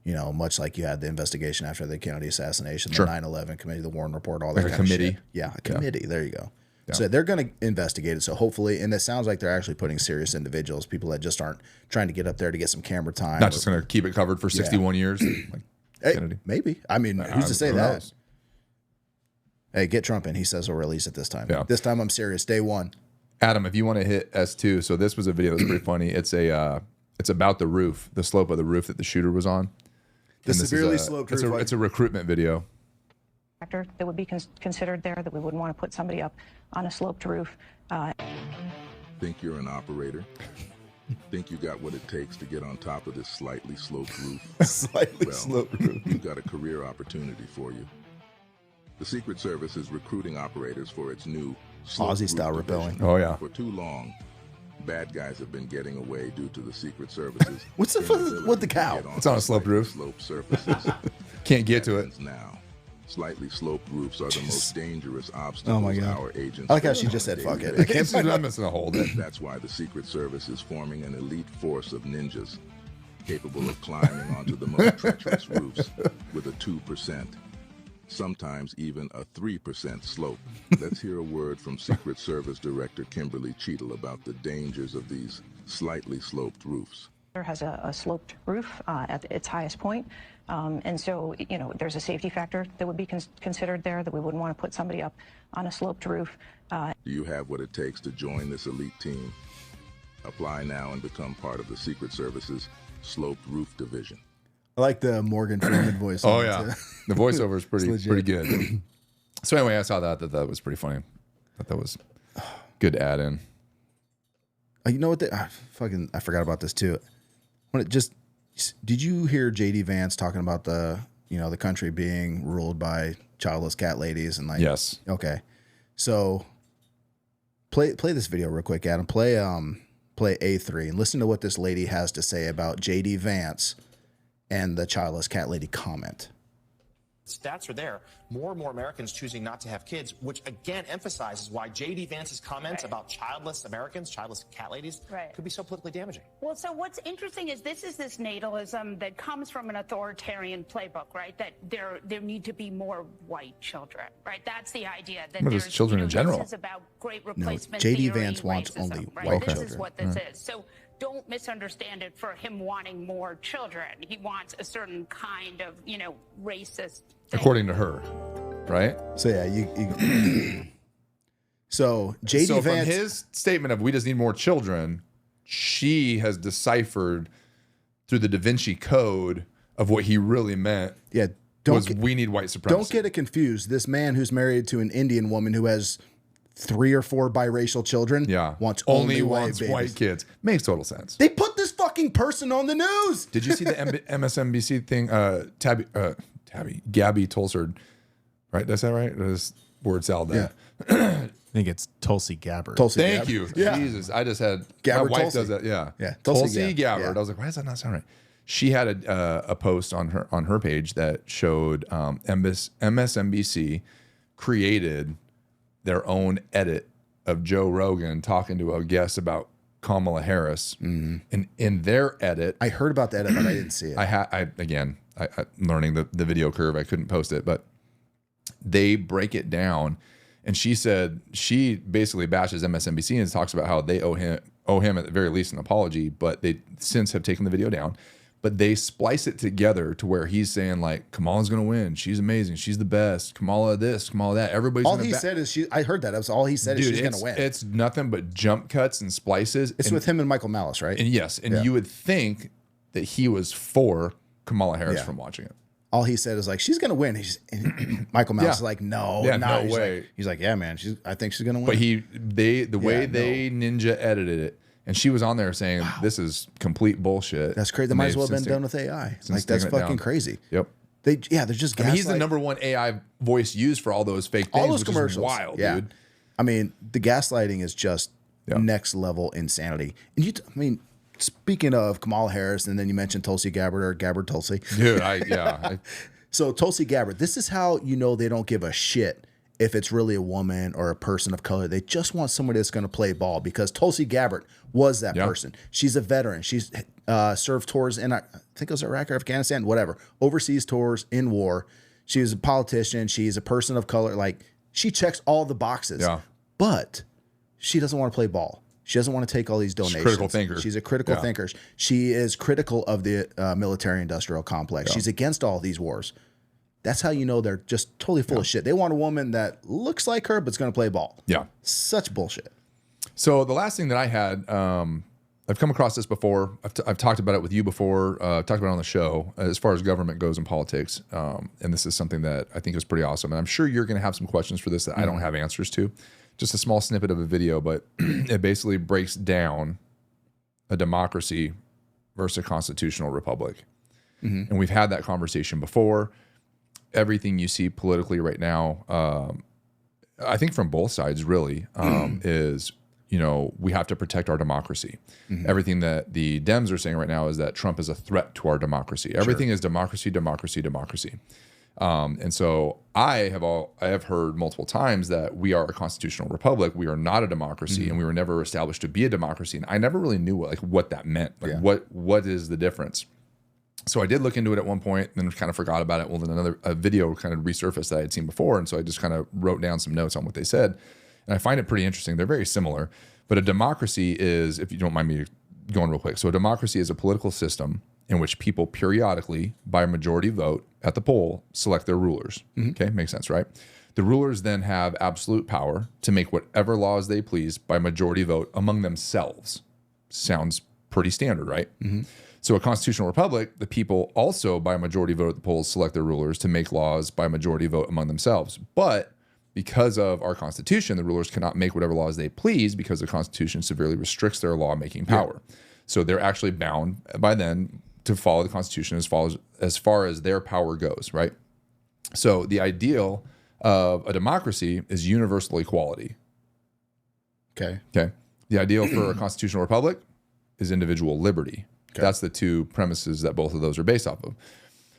much like you had the investigation after the Kennedy assassination, the 9/11 committee, the Warren Report, all that like kind a committee. of shit. Yeah, a committee. There you go. Yeah. So they're going to investigate it. So hopefully, and it sounds like they're actually putting serious individuals, people that just aren't trying to get up there to get some camera time. Not just going to keep it covered for 61 years. Like Kennedy. Maybe. I mean, who's to say that? Knows? Hey, get Trump in. He says he'll release it this time. Yeah. This time I'm serious. Day one. Adam, if you want to hit S2, so this was a video that's pretty funny. It's about the roof, the slope of the roof that the shooter was on. The severely sloped roof. It's a recruitment video. Factor that would be considered there, that we wouldn't want to put somebody up on a sloped roof. Think you're an operator? Think you got what it takes to get on top of this slightly sloped roof? Sloped roof. We've got a career opportunity for you. The Secret Service is recruiting operators for its new Aussie style rappelling. Oh yeah. For too long, bad guys have been getting away due to the Secret Service's What's the with the cow? It's on a sloped roof. Sloped surfaces. Can't get to it. Now, slightly sloped roofs are the most dangerous obstacles our agents. I like how she just said "fuck it." I'm missing a hole. That's why the Secret Service is forming an elite force of ninjas capable of climbing onto the most treacherous roofs with a 2%. Sometimes even a 3% slope. Let's hear a word from Secret Service Director Kimberly Cheadle about the dangers of these slightly sloped roofs. There has a sloped roof at its highest point, and so there's a safety factor that would be considered there, that we wouldn't want to put somebody up on a sloped roof. Do you have what it takes to join this elite team? Apply now and become part of the Secret Service's sloped roof division. I like the Morgan Freeman voice. Oh yeah, the voiceover is pretty good. So anyway, I saw that was pretty funny. That was good to add in. You know what? I forgot about this too. Did you hear JD Vance talking about the country being ruled by childless cat ladies and like? Yes. Okay. So play this video real quick, Adam. Play A3 and listen to what this lady has to say about JD Vance and the childless cat lady comment. Stats are there. More and more Americans choosing not to have kids, which again emphasizes why J.D. Vance's comments about childless Americans, childless cat ladies, could be so politically damaging. Well, so what's interesting is this natalism that comes from an authoritarian playbook, right? That there need to be more white children, right? That's the idea. That there's children in general. This is about great replacement. J.D. theory, Vance wants racism, only right? white This children. is what this is. So don't misunderstand it for him wanting more children. He wants a certain kind of, racist thing. According to her, right? So yeah, you so JD so Vance. From his statement of "we just need more children," she has deciphered through the Da Vinci Code of what he really meant. Yeah. We need white supremacy. Don't get it confused. This man who's married to an Indian woman who has 3 or 4 biracial children wants only white babies. White kids. Makes total sense. They put this fucking person on the news. Did you see the MSNBC thing? Gabby Tulsard, right? Did I say that right? This word salad. Yeah. I think it's Tulsi Gabbard. Thank you. Yeah. Jesus. I just had Gabbard my wife Tulsi. does that. Yeah. Yeah. Tulsi Gabbard. Yeah. I was like, why does that not sound right? She had a post on her page that showed MSNBC created their own edit of Joe Rogan talking to a guest about Kamala Harris. And in their edit, I heard about the edit, but I didn't see it. I'm learning the video curve. I couldn't post it, but they break it down. And she said she basically bashes MSNBC and talks about how they owe him at the very least an apology, but they since have taken the video down. But they splice it together to where he's saying like Kamala's gonna win. She's amazing. She's the best. Kamala this, Kamala that. Everybody's all he said is I heard that. That was all he said. Dude, is she's gonna win. It's nothing but jump cuts and splices. It's with him and Michael Malice, right? And yes, and you would think that he was for Kamala Harris from watching it. All he said is like she's gonna win. And Michael Malice is like, no, no way. He's like, yeah, man. I think she's gonna win. But the way they ninja edited it. And she was on there saying, "This is complete bullshit." That's crazy. They might as well have been done with AI. Like that's fucking crazy. Yep. They're just. I mean, he's the #1 AI voice used for all those fake things. All those commercials. Wild, dude. I mean, the gaslighting is just next level insanity. And speaking of Kamala Harris, and then you mentioned Tulsi Gabbard or Gabbard Tulsi. Dude, So Tulsi Gabbard, this is how you know they don't give a shit if it's really a woman or a person of color. They just want somebody that's going to play ball, because Tulsi Gabbard was that person. She's a veteran. She's served tours in, I think it was Iraq or Afghanistan, whatever, overseas tours in war. She was a politician. She's a person of color. Like, she checks all the boxes. Yeah. But she doesn't want to play ball. She doesn't want to take all these donations. She's a critical thinker. She's a critical thinker. She is critical of the military-industrial complex. She's against all these wars. That's how you know they're just totally full of shit. They want a woman that looks like her but's going to play ball. Yeah. Such bullshit. So the last thing that I had, I've come across this before. I've talked about it with you before. Talked about it on the show as far as government goes in politics. And this is something that I think is pretty awesome. And I'm sure you're going to have some questions for this that I don't have answers to. Just a small snippet of a video, but it basically breaks down a democracy versus a constitutional republic. And we've had that conversation before. Everything you see politically right now, I think from both sides really, is, we have to protect our democracy. Everything that the Dems are saying right now is that Trump is a threat to our democracy. Everything is democracy, democracy, democracy. And so I have heard multiple times that we are a constitutional republic. We are not a democracy, and we were never established to be a democracy. And I never really knew what that meant. What is the difference? So I did look into it at one point and then kind of forgot about it. Well, then a video kind of resurfaced that I had seen before. And so I just kind of wrote down some notes on what they said. And I find it pretty interesting. They're very similar. But a democracy is, if you don't mind me going real quick. So a democracy is a political system in which people periodically, by majority vote at the poll, select their rulers. Okay, makes sense, right? The rulers then have absolute power to make whatever laws they please by majority vote among themselves. Sounds pretty standard, right? So a constitutional republic, the people also by majority vote at the polls select their rulers to make laws by majority vote among themselves. But because of our Constitution, the rulers cannot make whatever laws they please because the Constitution severely restricts their lawmaking power. So they're actually bound by then to follow the Constitution as far as their power goes, right? So the ideal of a democracy is universal equality. Okay. The ideal for a constitutional republic is individual liberty. That's the two premises that both of those are based off of.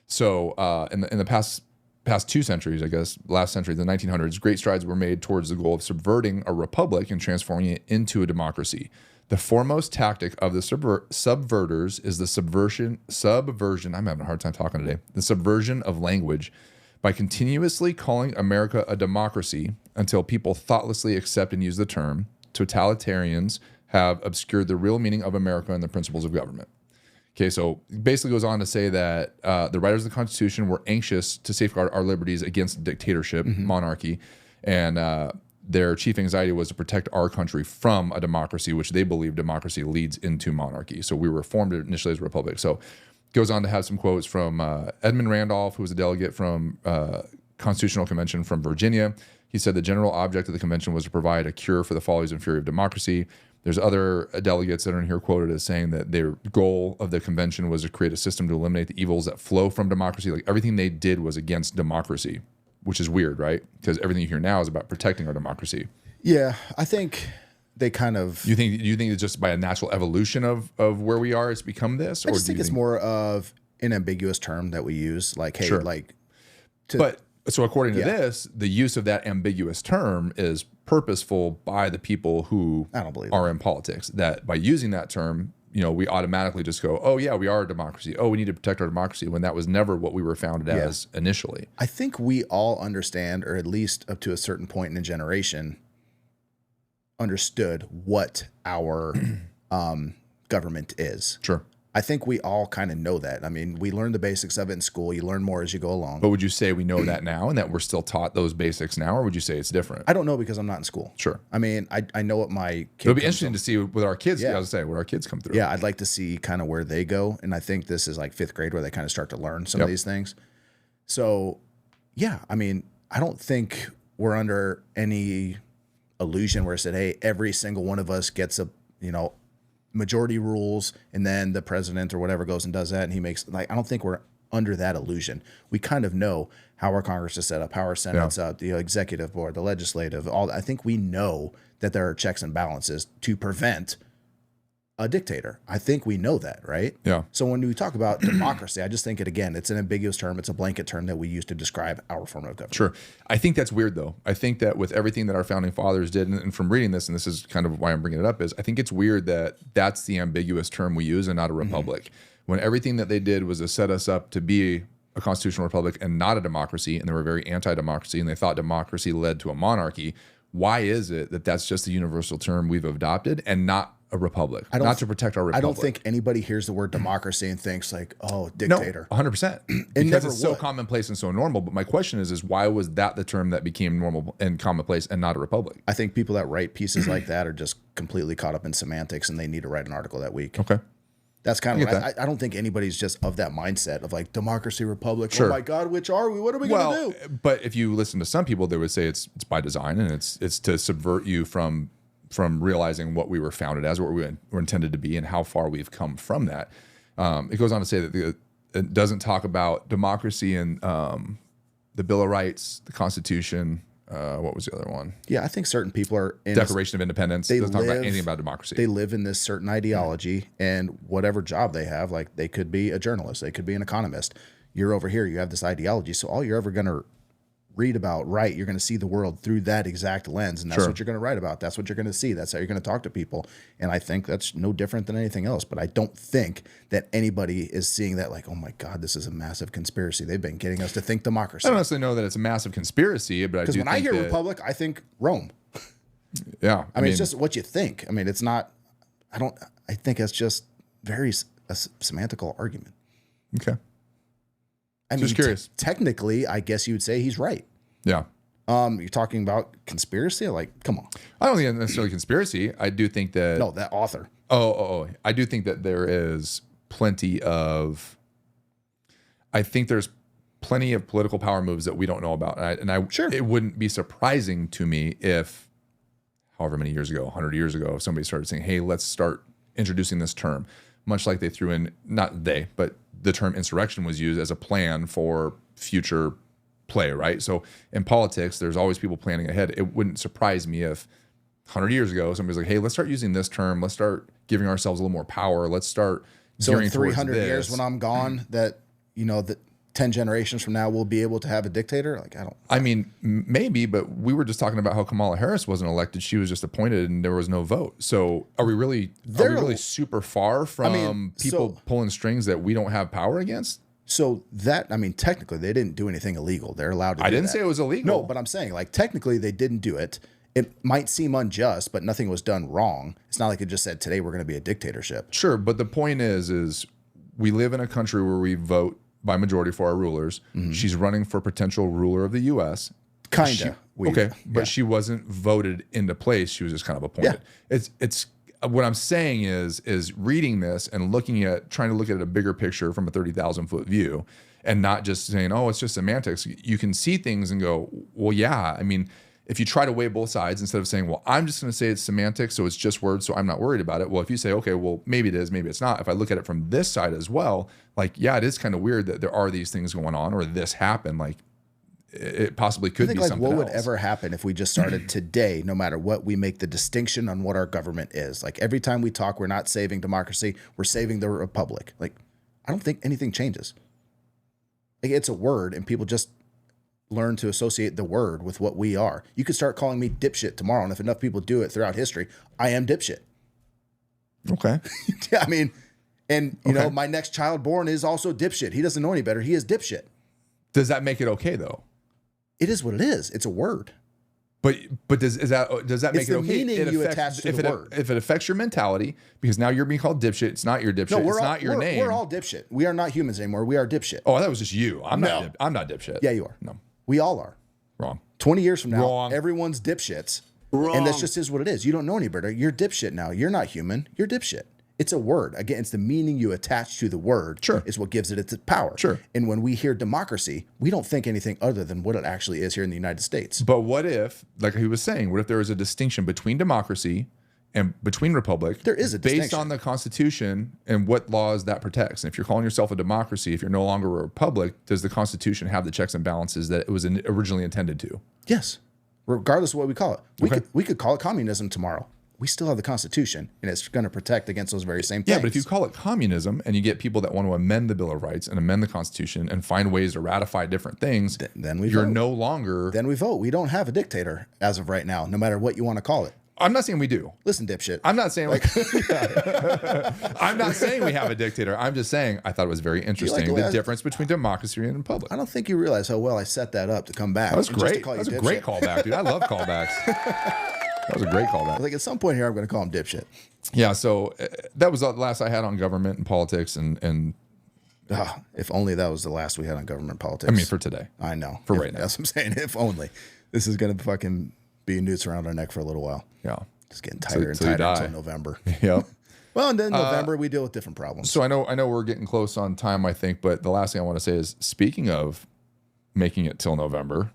So in the past 2 centuries, I guess, last century, the 1900s, great strides were made towards the goal of subverting a republic and transforming it into a democracy. The foremost tactic of the subverters is the subversion, I'm having a hard time talking today, the subversion of language by continuously calling America a democracy until people thoughtlessly accept and use the term. Totalitarians have obscured the real meaning of America and the principles of government. Okay, so it basically goes on to say that the writers of the Constitution were anxious to safeguard our liberties against dictatorship, monarchy, and their chief anxiety was to protect our country from a democracy, which they believe democracy leads into monarchy. So we were formed initially as a republic. So goes on to have some quotes from Edmund Randolph, who was a delegate from Constitutional Convention from Virginia. He said the general object of the convention was to provide a cure for the follies and fury of democracy. There's other delegates that are in here quoted as saying that their goal of the convention was to create a system to eliminate the evils that flow from democracy. Like everything they did was against democracy, which is weird, right? Because everything you hear now is about protecting our democracy. Yeah, I think they kind of. You think it's just by a natural evolution of where we are, it's become this? I just think it's more of an ambiguous term that we use, like, hey, Sure. like. But so according to this, the use of that ambiguous term is purposeful by the people who I don't believe are in politics. That by using that term, we automatically just go, oh yeah, we are a democracy. Oh, we need to protect our democracy, when that was never what we were founded as initially. I think we all understand, or at least up to a certain point in a generation, understood what our government is. Sure. I think we all kind of know that. I mean, we learn the basics of it in school. You learn more as you go along. But would you say we know that now and that we're still taught those basics now, or would you say it's different? I don't know because I'm not in school. Sure. I mean, I know what my kid It'll be comes interesting from. to see with our kids. Yeah. I was say where our kids come through. Yeah, I'd like to see kind of where they go. And I think this is like 5th grade where they kind of start to learn some of these things. So, yeah, I mean, I don't think we're under any illusion where it said, hey, every single one of us gets a, majority rules, and then the president or whatever goes and does that, and he makes, like, I don't think we're under that illusion. We kind of know how our Congress is set up, how our Senate's up, the executive board, the legislative, all. I think we know that there are checks and balances to prevent a dictator. I think we know that, right? Yeah. So when we talk about democracy, I just think it's an ambiguous term. It's a blanket term that we use to describe our form of government. Sure. I think that's weird, though. I think that with everything that our founding fathers did, and from reading this, and this is kind of why I'm bringing it up, is I think it's weird that that's the ambiguous term we use and not a republic. When everything that they did was to set us up to be a constitutional republic and not a democracy, and they were very anti-democracy, and they thought democracy led to a monarchy. Why is it that that's just a universal term we've adopted and not a republic, not to protect our republic? I don't think anybody hears the word democracy and thinks like, oh, dictator. No, 100%. Because never it's so would. commonplace and so normal. But my question is why was that the term that became normal and commonplace and not a republic? I think people that write pieces like that are just completely caught up in semantics, and they need to write an article that week. Okay. That's kind of get what I don't think anybody's just of that mindset of like democracy, republic. Sure. Oh my God, which are we? What are we going to do? But if you listen to some people, they would say it's by design, and it's to subvert you from realizing what we were founded as, what we were intended to be, and how far we've come from that. It goes on to say that it doesn't talk about democracy and the Bill of Rights, the Constitution. What was the other one? Yeah, I think certain people are in Declaration of Independence. It doesn't talk about anything about democracy. They live in this certain ideology, and whatever job they have, like they could be a journalist, they could be an economist. You're over here, you have this ideology, so all you're ever going to read about, you're going to see the world through that exact lens, and that's what you're going to write about. That's what you're going to see. That's how you're going to talk to people. And I think that's no different than anything else. But I don't think that anybody is seeing that like, oh my God, this is a massive conspiracy. They've been getting us to think democracy. I don't necessarily know that it's a massive conspiracy, but I do Because when I think hear that, republic, I think Rome. yeah, I mean, it's just what you think. I mean, it's not. I think it's just a semantical argument. okay. I mean, Just curious. Technically, I guess you would say he's right. Yeah. You're talking about conspiracy? Like, come on. I don't think it's necessarily conspiracy. I do think that. No, that author. Oh. I do think that there is plenty of. I think there's plenty of political power moves that we don't know about, Sure. It wouldn't be surprising to me if, however many years ago, 100 years ago, if somebody started saying, "Hey, let's start introducing this term," much like they threw in but the term insurrection was used as a plan for future play, right? So in politics, there's always people planning ahead. It wouldn't surprise me if 100 years ago, somebody's like, hey, let's start using this term. Let's start giving ourselves a little more power. Let's start So gearing in towards 300 years, this. when I'm gone, that that 10 generations from now we'll be able to have a dictator. Like, I mean, maybe, but we were just talking about how Kamala Harris wasn't elected. She was just appointed and there was no vote. So are we really super far from people pulling strings that we don't have power against? So that, I mean, technically they didn't do anything illegal. They're allowed to do I didn't that. say it was illegal. No, but I'm saying like technically they didn't do it. It might seem unjust, but nothing was done wrong. It's not like it just said today we're going to be a dictatorship. Sure, but the point is we live in a country where we vote by majority for our rulers. Mm-hmm. She's running for potential ruler of the U.S. Kinda. Okay, but she wasn't voted into place. She was just kind of appointed. It's what I'm saying is reading this and trying to look at a bigger picture from a 30,000 foot view, and not just saying, oh, it's just semantics. You can see things and go, well, yeah. I mean, if you try to weigh both sides instead of saying, well, I'm just going to say it's semantics, so it's just words, so I'm not worried about it. Well, if you say, okay, well, maybe it is, maybe it's not. If I look at it from this side as well, like, yeah, it is kind of weird that there are these things going on, or this happened. Like, it possibly could be something what else. would ever happen if we just started today, no matter what, we make the distinction on what our government is. Like, every time we talk, we're not saving democracy, we're saving the republic. Like, I don't think anything changes. Like, it's a word, and people just learn to associate the word with what we are. You could start calling me dipshit tomorrow, and if enough people do it throughout history, I am dipshit. Okay. Yeah, I mean, and you know, my next child born is also dipshit. He doesn't know any better. He is dipshit. Does that make it okay though? It is what it is. It's a word. But does that make it okay? Meaning you attach to the word. If it affects your mentality, because now you're being called dipshit, it's not your dipshit. No, it's not your name. We're all dipshit. We are not humans anymore. We are dipshit. Oh, that was just you. I'm not dipshit. Yeah, you are. No. We all are. Wrong. 20 years from now, Wrong. everyone's dipshits. Wrong. And that's just is what it is. You don't know any better. You're dipshit now. You're not human. You're dipshit. It's a word. Again, it's the meaning you attach to the word is what gives it its power. Sure. And when we hear democracy, we don't think anything other than what it actually is here in the United States. But what if, like he was saying, what if there was a distinction between democracy and between republic? There is a distinction. Based on the Constitution and what laws that protects. And if you're calling yourself a democracy, if you're no longer a republic, does the Constitution have the checks and balances that it was originally intended to? Yes. Regardless of what we call it. We could call it communism tomorrow. We still have the Constitution, and it's going to protect against those very same things. Yeah, but if you call it communism and you get people that want to amend the Bill of Rights and amend the Constitution and find ways to ratify different things, then you're no longer... Then we vote. We don't have a dictator as of right now, no matter what you want to call it. I'm not saying we do. Listen, dipshit. I'm not saying I'm not saying we have a dictator. I'm just saying I thought it was very interesting the difference between democracy and republic. I don't think you realize how well I set that up to come back. That was great. That was a great callback, dude. I love callbacks. That was a great callback. Like at some point here, I'm going to call him dipshit. Yeah. So that was the last I had on government and politics, and if only that was the last we had on government and politics. I mean, for today. I know. For right now. That's what I'm saying. If only. This is going to fucking be a noose around our neck for a little while. Yeah. Just getting tighter and tighter until November. Yep. Well, and then November we deal with different problems. So I know we're getting close on time, I think, but the last thing I want to say is, speaking of making it till November,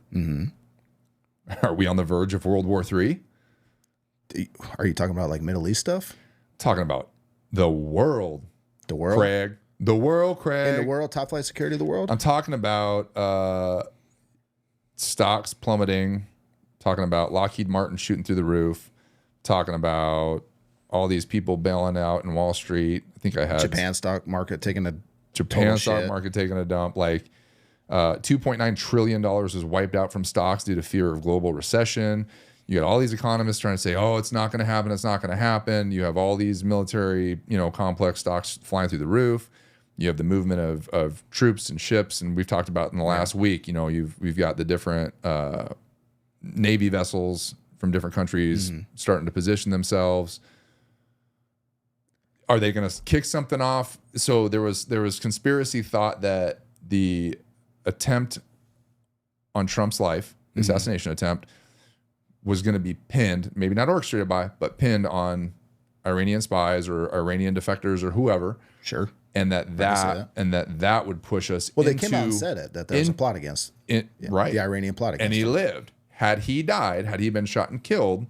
are we on the verge of World War III? Are you talking about like Middle East stuff? Talking about the world. The world? Craig. The world, Craig. In the world, top flight security of the world? I'm talking about stocks plummeting, talking about Lockheed Martin shooting through the roof, talking about all these people bailing out in Wall Street. I think I had Japan stock market taking a dump. Like $2.9 trillion was wiped out from stocks due to fear of global recession. You got all these economists trying to say, oh, it's not going to happen. It's not going to happen. You have all these military, complex stocks flying through the roof. You have the movement of troops and ships. And we've talked about in the last week, we've got the different Navy vessels from different countries starting to position themselves. Are they going to kick something off? So there was conspiracy thought that the attempt on Trump's life, the assassination attempt, was going to be pinned, maybe not orchestrated by, but pinned on Iranian spies or Iranian defectors or whoever. Sure. And that would push us. Well, they came out and said it, that there was a plot against right, the Iranian plot against and he lived. Had he died, had he been shot and killed,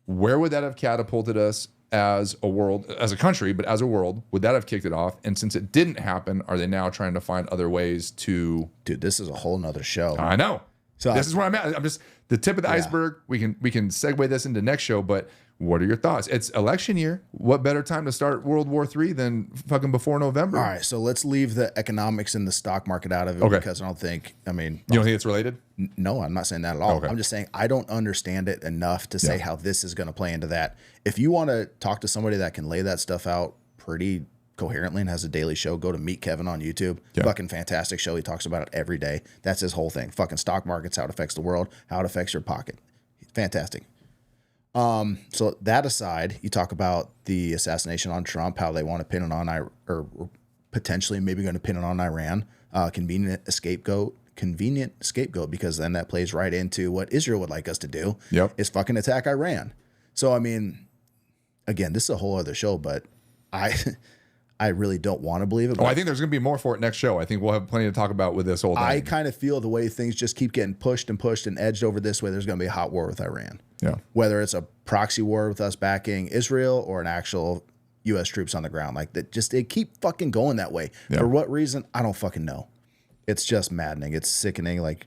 where would that have catapulted us as a world, as a country, but as a world? Would that have kicked it off? And since it didn't happen, are they now trying to find other ways to? Dude, this is a whole nother show. I know. So this is where I'm at. I'm just the tip of the iceberg. We can segue this into next show, but what are your thoughts? It's election year. What better time to start World War III than fucking before November? All right, so let's leave the economics and the stock market out of it because I don't think, you don't think it's related? No, I'm not saying that at all. Okay. I'm just saying I don't understand it enough to say how this is going to play into that. If you want to talk to somebody that can lay that stuff out pretty coherently and has a daily show, go to Meet Kevin on YouTube. Fucking fantastic show. He talks about it every day. That's his whole thing. Fucking stock markets, how it affects the world, how it affects your pocket. Fantastic. So that aside, you talk about the assassination on Trump, how they want to pin it on or potentially maybe going to pin it on Iran, convenient scapegoat convenient scapegoat, because then that plays right into what Israel would like us to do. Yep. Is fucking attack Iran. So I mean, again, this is a whole other show, but I really don't want to believe it. Oh, I think there's going to be more for it next show. I think we'll have plenty to talk about with this whole thing. I kind of feel the way things just keep getting pushed and edged over this way, there's going to be a hot war with Iran. Yeah. Whether it's a proxy war with us backing Israel or an actual U.S. troops on the ground. Like that, just it keep fucking going that way. Yeah. For what reason? I don't fucking know. It's just maddening. It's sickening. Like,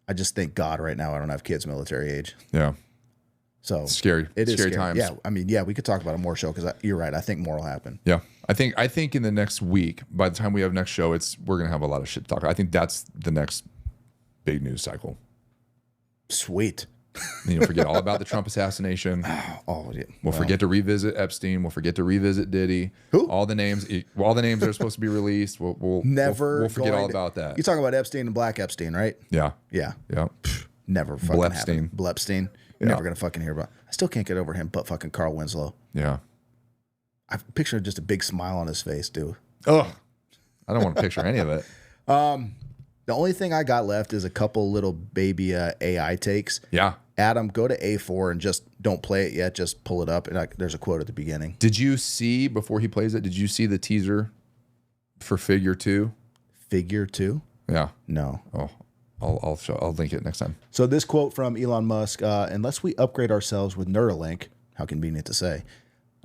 I just thank God right now I don't have kids military age. Yeah. So It's scary. It is Scary scary times. Yeah. I mean, yeah, we could talk about it more show because you're right. I think more will happen. Yeah. I think in the next week, by the time we have next show, we're going to have a lot of shit to talk about. I think that's the next big news cycle. Sweet. Forget all about the Trump assassination. Oh, yeah. We'll forget to revisit Epstein. We'll forget to revisit Diddy. Who? All the names that are supposed to be released. We'll forget all about that. You're talking about Epstein and Black Epstein, right? Yeah. Yeah. Yeah. Never fucking Blepstein. happen. Blepstein. Yeah. Never gonna fucking hear about. I still can't get over him, but fucking Carl Winslow. Yeah. I picture just a big smile on his face, dude. Ugh. I don't want to picture any of it. The only thing I got left is a couple little baby AI takes. Yeah. Adam, go to A4 and just don't play it yet. Just pull it up, and there's a quote at the beginning. Did you see, before he plays it, did you see the teaser for Figure 2? Figure 2? Yeah. No. Oh, I'll link it next time. So this quote from Elon Musk, unless we upgrade ourselves with Neuralink, how convenient to say,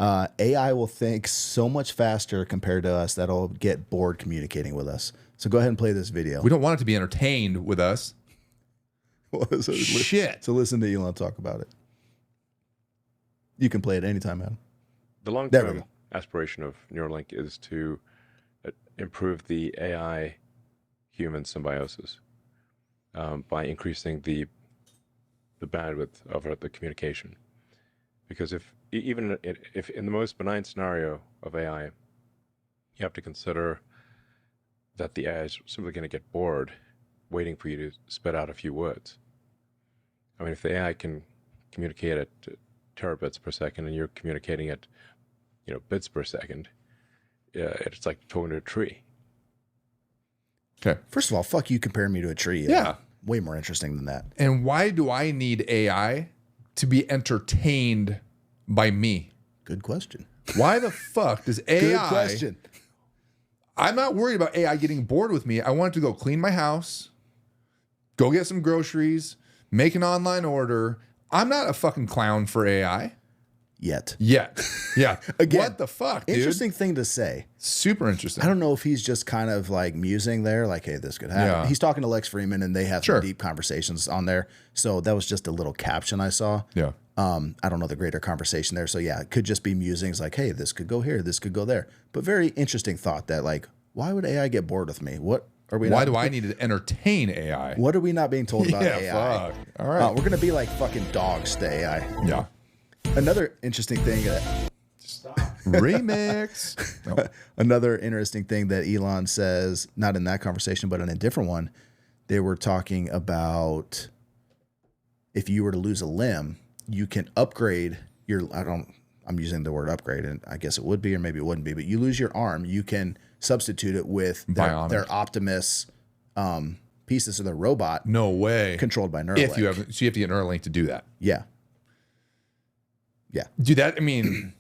AI will think so much faster compared to us that it'll get bored communicating with us. So go ahead and play this video. We don't want it to be entertained with us. Shit. So listen to Elon talk about it. You can play it anytime, Adam. The There we long-term go. aspiration of Neuralink is to improve the AI-human symbiosis by increasing the bandwidth of the communication. Because if in the most benign scenario of AI, you have to consider that the AI is simply going to get bored waiting for you to spit out a few words. I mean, if the AI can communicate at terabits per second and you're communicating at, bits per second, it's like talking to a tree. Okay. First of all, fuck you comparing me to a tree. Yeah. Way more interesting than that. And why do I need AI to be entertained by me? Good question. Why the fuck does AI... Good question. I'm not worried about AI getting bored with me. I want it to go clean my house, go get some groceries, make an online order. I'm not a fucking clown for AI. Yet. Yeah. Again, what the fuck, dude? Interesting thing to say. Super interesting. I don't know if he's just kind of like musing there, like, hey, this could happen. Yeah. He's talking to Lex Freeman, and they have some deep conversations on there. So that was just a little caption I saw. Yeah. I don't know the greater conversation there. So yeah, it could just be musings like, hey, this could go here, this could go there. But very interesting thought that, like, why would AI get bored with me? What are we? Why do I need to entertain AI? What are we not being told about Yeah, AI? fuck. All right. We're gonna be like fucking dogs to AI. Yeah. Another interesting thing. Remix. No. Another interesting thing that Elon says, not in that conversation, but in a different one, they were talking about if you were to lose a limb, you can upgrade your, I'm using the word upgrade, and I guess it would be, or maybe it wouldn't be, but you lose your arm, you can substitute it with their Optimus pieces of their robot. No way. Controlled by Neuralink. So you have to get Neuralink to do that. Yeah. Yeah. Do that. I mean,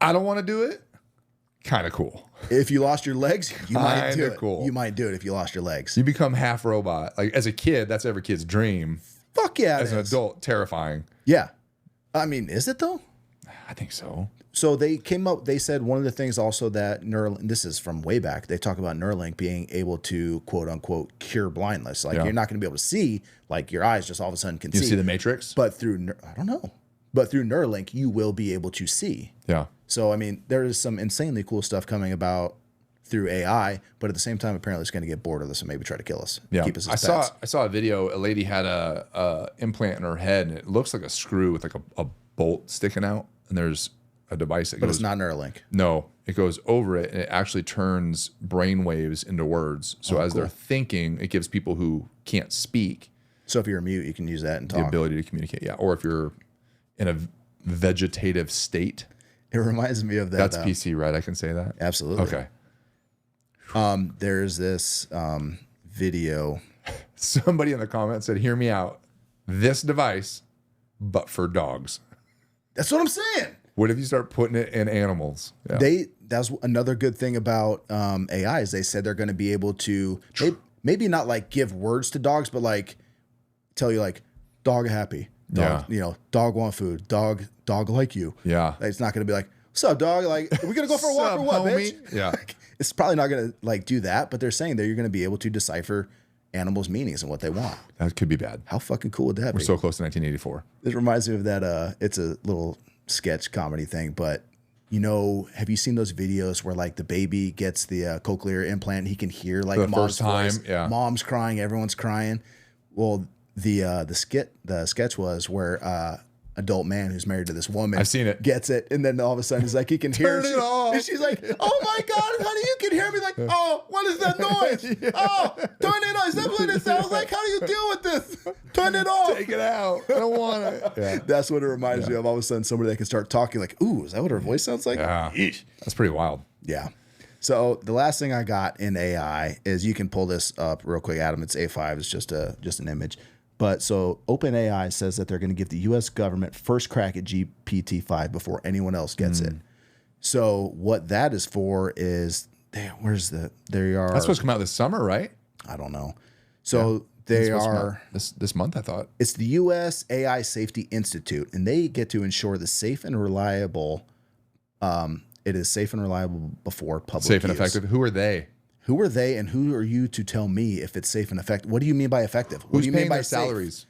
I don't want to do it. Kind of cool. If you lost your legs, you might do Kinda it. cool. You might do it if you lost your legs. You become half robot. Like as a kid, that's every kid's dream. Fuck yeah. As an adult, terrifying. Yeah. I mean, is it though? I think so. So they came up, they said one of the things also that Neuralink, this is from way back, they talk about Neuralink being able to quote unquote cure blindness. Like you're not going to be able to see, like your eyes just all of a sudden can see. You see the Matrix? But through, I don't know. But through Neuralink, you will be able to see. Yeah. So, I mean, there is some insanely cool stuff coming about through AI, but at the same time, apparently it's going to get bored of us and maybe try to kill us. Yeah. Keep us as pets. I saw a video. A lady had a implant in her head, and it looks like a screw with like a bolt sticking out. And there's a device that But goes. it's not Neuralink. No, it goes over it, and it actually turns brain waves into words. So as they're thinking, it gives people who can't speak. So if you're a mute, you can use that and the talk. ability to communicate. Yeah. Or if you're in a vegetative state. It reminds me of that. That's PC, right? I can say that? Absolutely. Okay. There's this video. Somebody in the comments said, "Hear me out. This device, but for dogs." That's what I'm saying. What if you start putting it in animals? Yeah. That's another good thing about AI is they said they're going to be able to maybe not like give words to dogs, but like tell you like dog happy, dog, dog want food, dog like you. Yeah. It's not going to be like, what's up, dog? Like, are we going to go for a walk or what, homie? bitch? Yeah. Like, it's probably not going to like do that, but they're saying that you're going to be able to decipher animals' meanings and what they want. That could be bad. How fucking cool would that We're be? so close to 1984. This reminds me of that. It's a little sketch comedy thing, but have you seen those videos where like the baby gets the cochlear implant and he can hear like The mom's first time, voice, yeah. mom's crying, everyone's crying. Well, the sketch was where adult man who's married to this woman, I've seen it, gets it, and then all of a sudden he's like he can hear it off. and she's like, "Oh my god, honey, you can hear me!" Like, "Oh, what is that noise? Yeah. Oh, turn it on. Is that what it sounds like? How do you deal with this? Turn it off. Take it out. I don't want it." Yeah. That's what it reminds me of. All of a sudden, somebody that can start talking like, "Ooh, is that what her voice sounds like?" Yeah. Yeesh. That's pretty wild. Yeah. So the last thing I got in AI is you can pull this up real quick, Adam. It's A5. It's just an image. But so OpenAI says that they're going to give the U.S. government first crack at GPT-5 before anyone else gets it. So what that is for is, they are. That's supposed to come out this summer, right? I don't know. So they are this month. I thought it's the U.S. AI Safety Institute, and they get to ensure the safe and reliable. It is safe and reliable before public safe and use. effective. Who are they? Who are they, and who are you to tell me if it's safe and effective? What do you mean by effective? What Who's do you paying mean by their safe? salaries?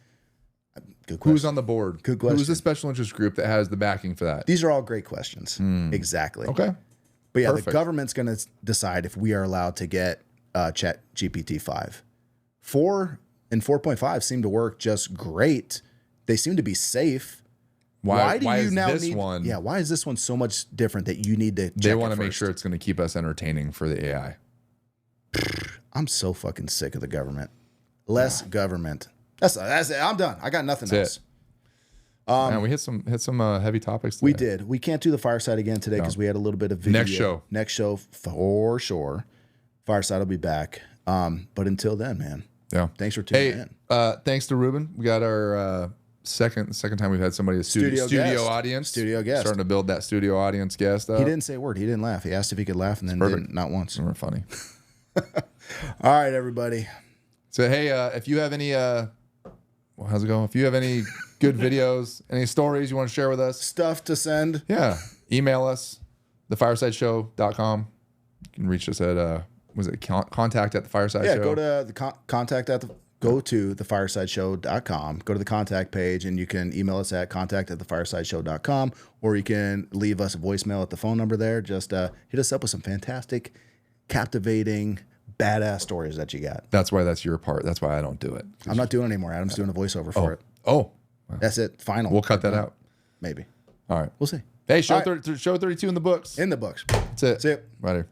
Good question. Who's on the board? Good question. Who's the special interest group that has the backing for that? These are all great questions. Exactly. Okay. But yeah, Perfect. the government's going to decide if we are allowed to get Chat GPT-5. 4 and 4.5 seem to work just great. They seem to be safe. Why do you is now this need one? Yeah, why is this one so much different that you need to check They want to it make first? sure it's going to keep us entertaining for the AI. I'm so fucking sick of the government. Less government. That's it. I'm done. I got nothing That's else. Man, we hit some heavy topics today. We did. We can't do the fireside again today because we had a little bit of video. Next show for sure. Fireside will be back. But until then, man. Yeah. Thanks for tuning in. Thanks to Ruben. We got our second time we've had somebody studio guest. audience. Studio guest. Starting to build that studio audience guest up. He didn't say a word. He didn't laugh. He asked if he could laugh and then didn't. Not once. We're funny. All right, everybody. So hey, if you have any how's it going? If you have any good videos, any stories you want to share with us, stuff to send, email us, thefiresideShow.com. You can reach us at contact at the Show. Go to the go to thefiresideShow.com. Go to the contact page and you can email us at contact@thefiresideShow.com, or you can leave us a voicemail at the phone number there. Just hit us up with some fantastic, captivating, badass stories that you got. That's why that's your part. That's why I don't do it. I'm not doing it anymore. Adam's doing a voiceover for it. Oh. That's it. Final. We'll cut that out. Maybe. All right. We'll see. Hey, show 32 in the books. In the books. That's it. See it. Right here.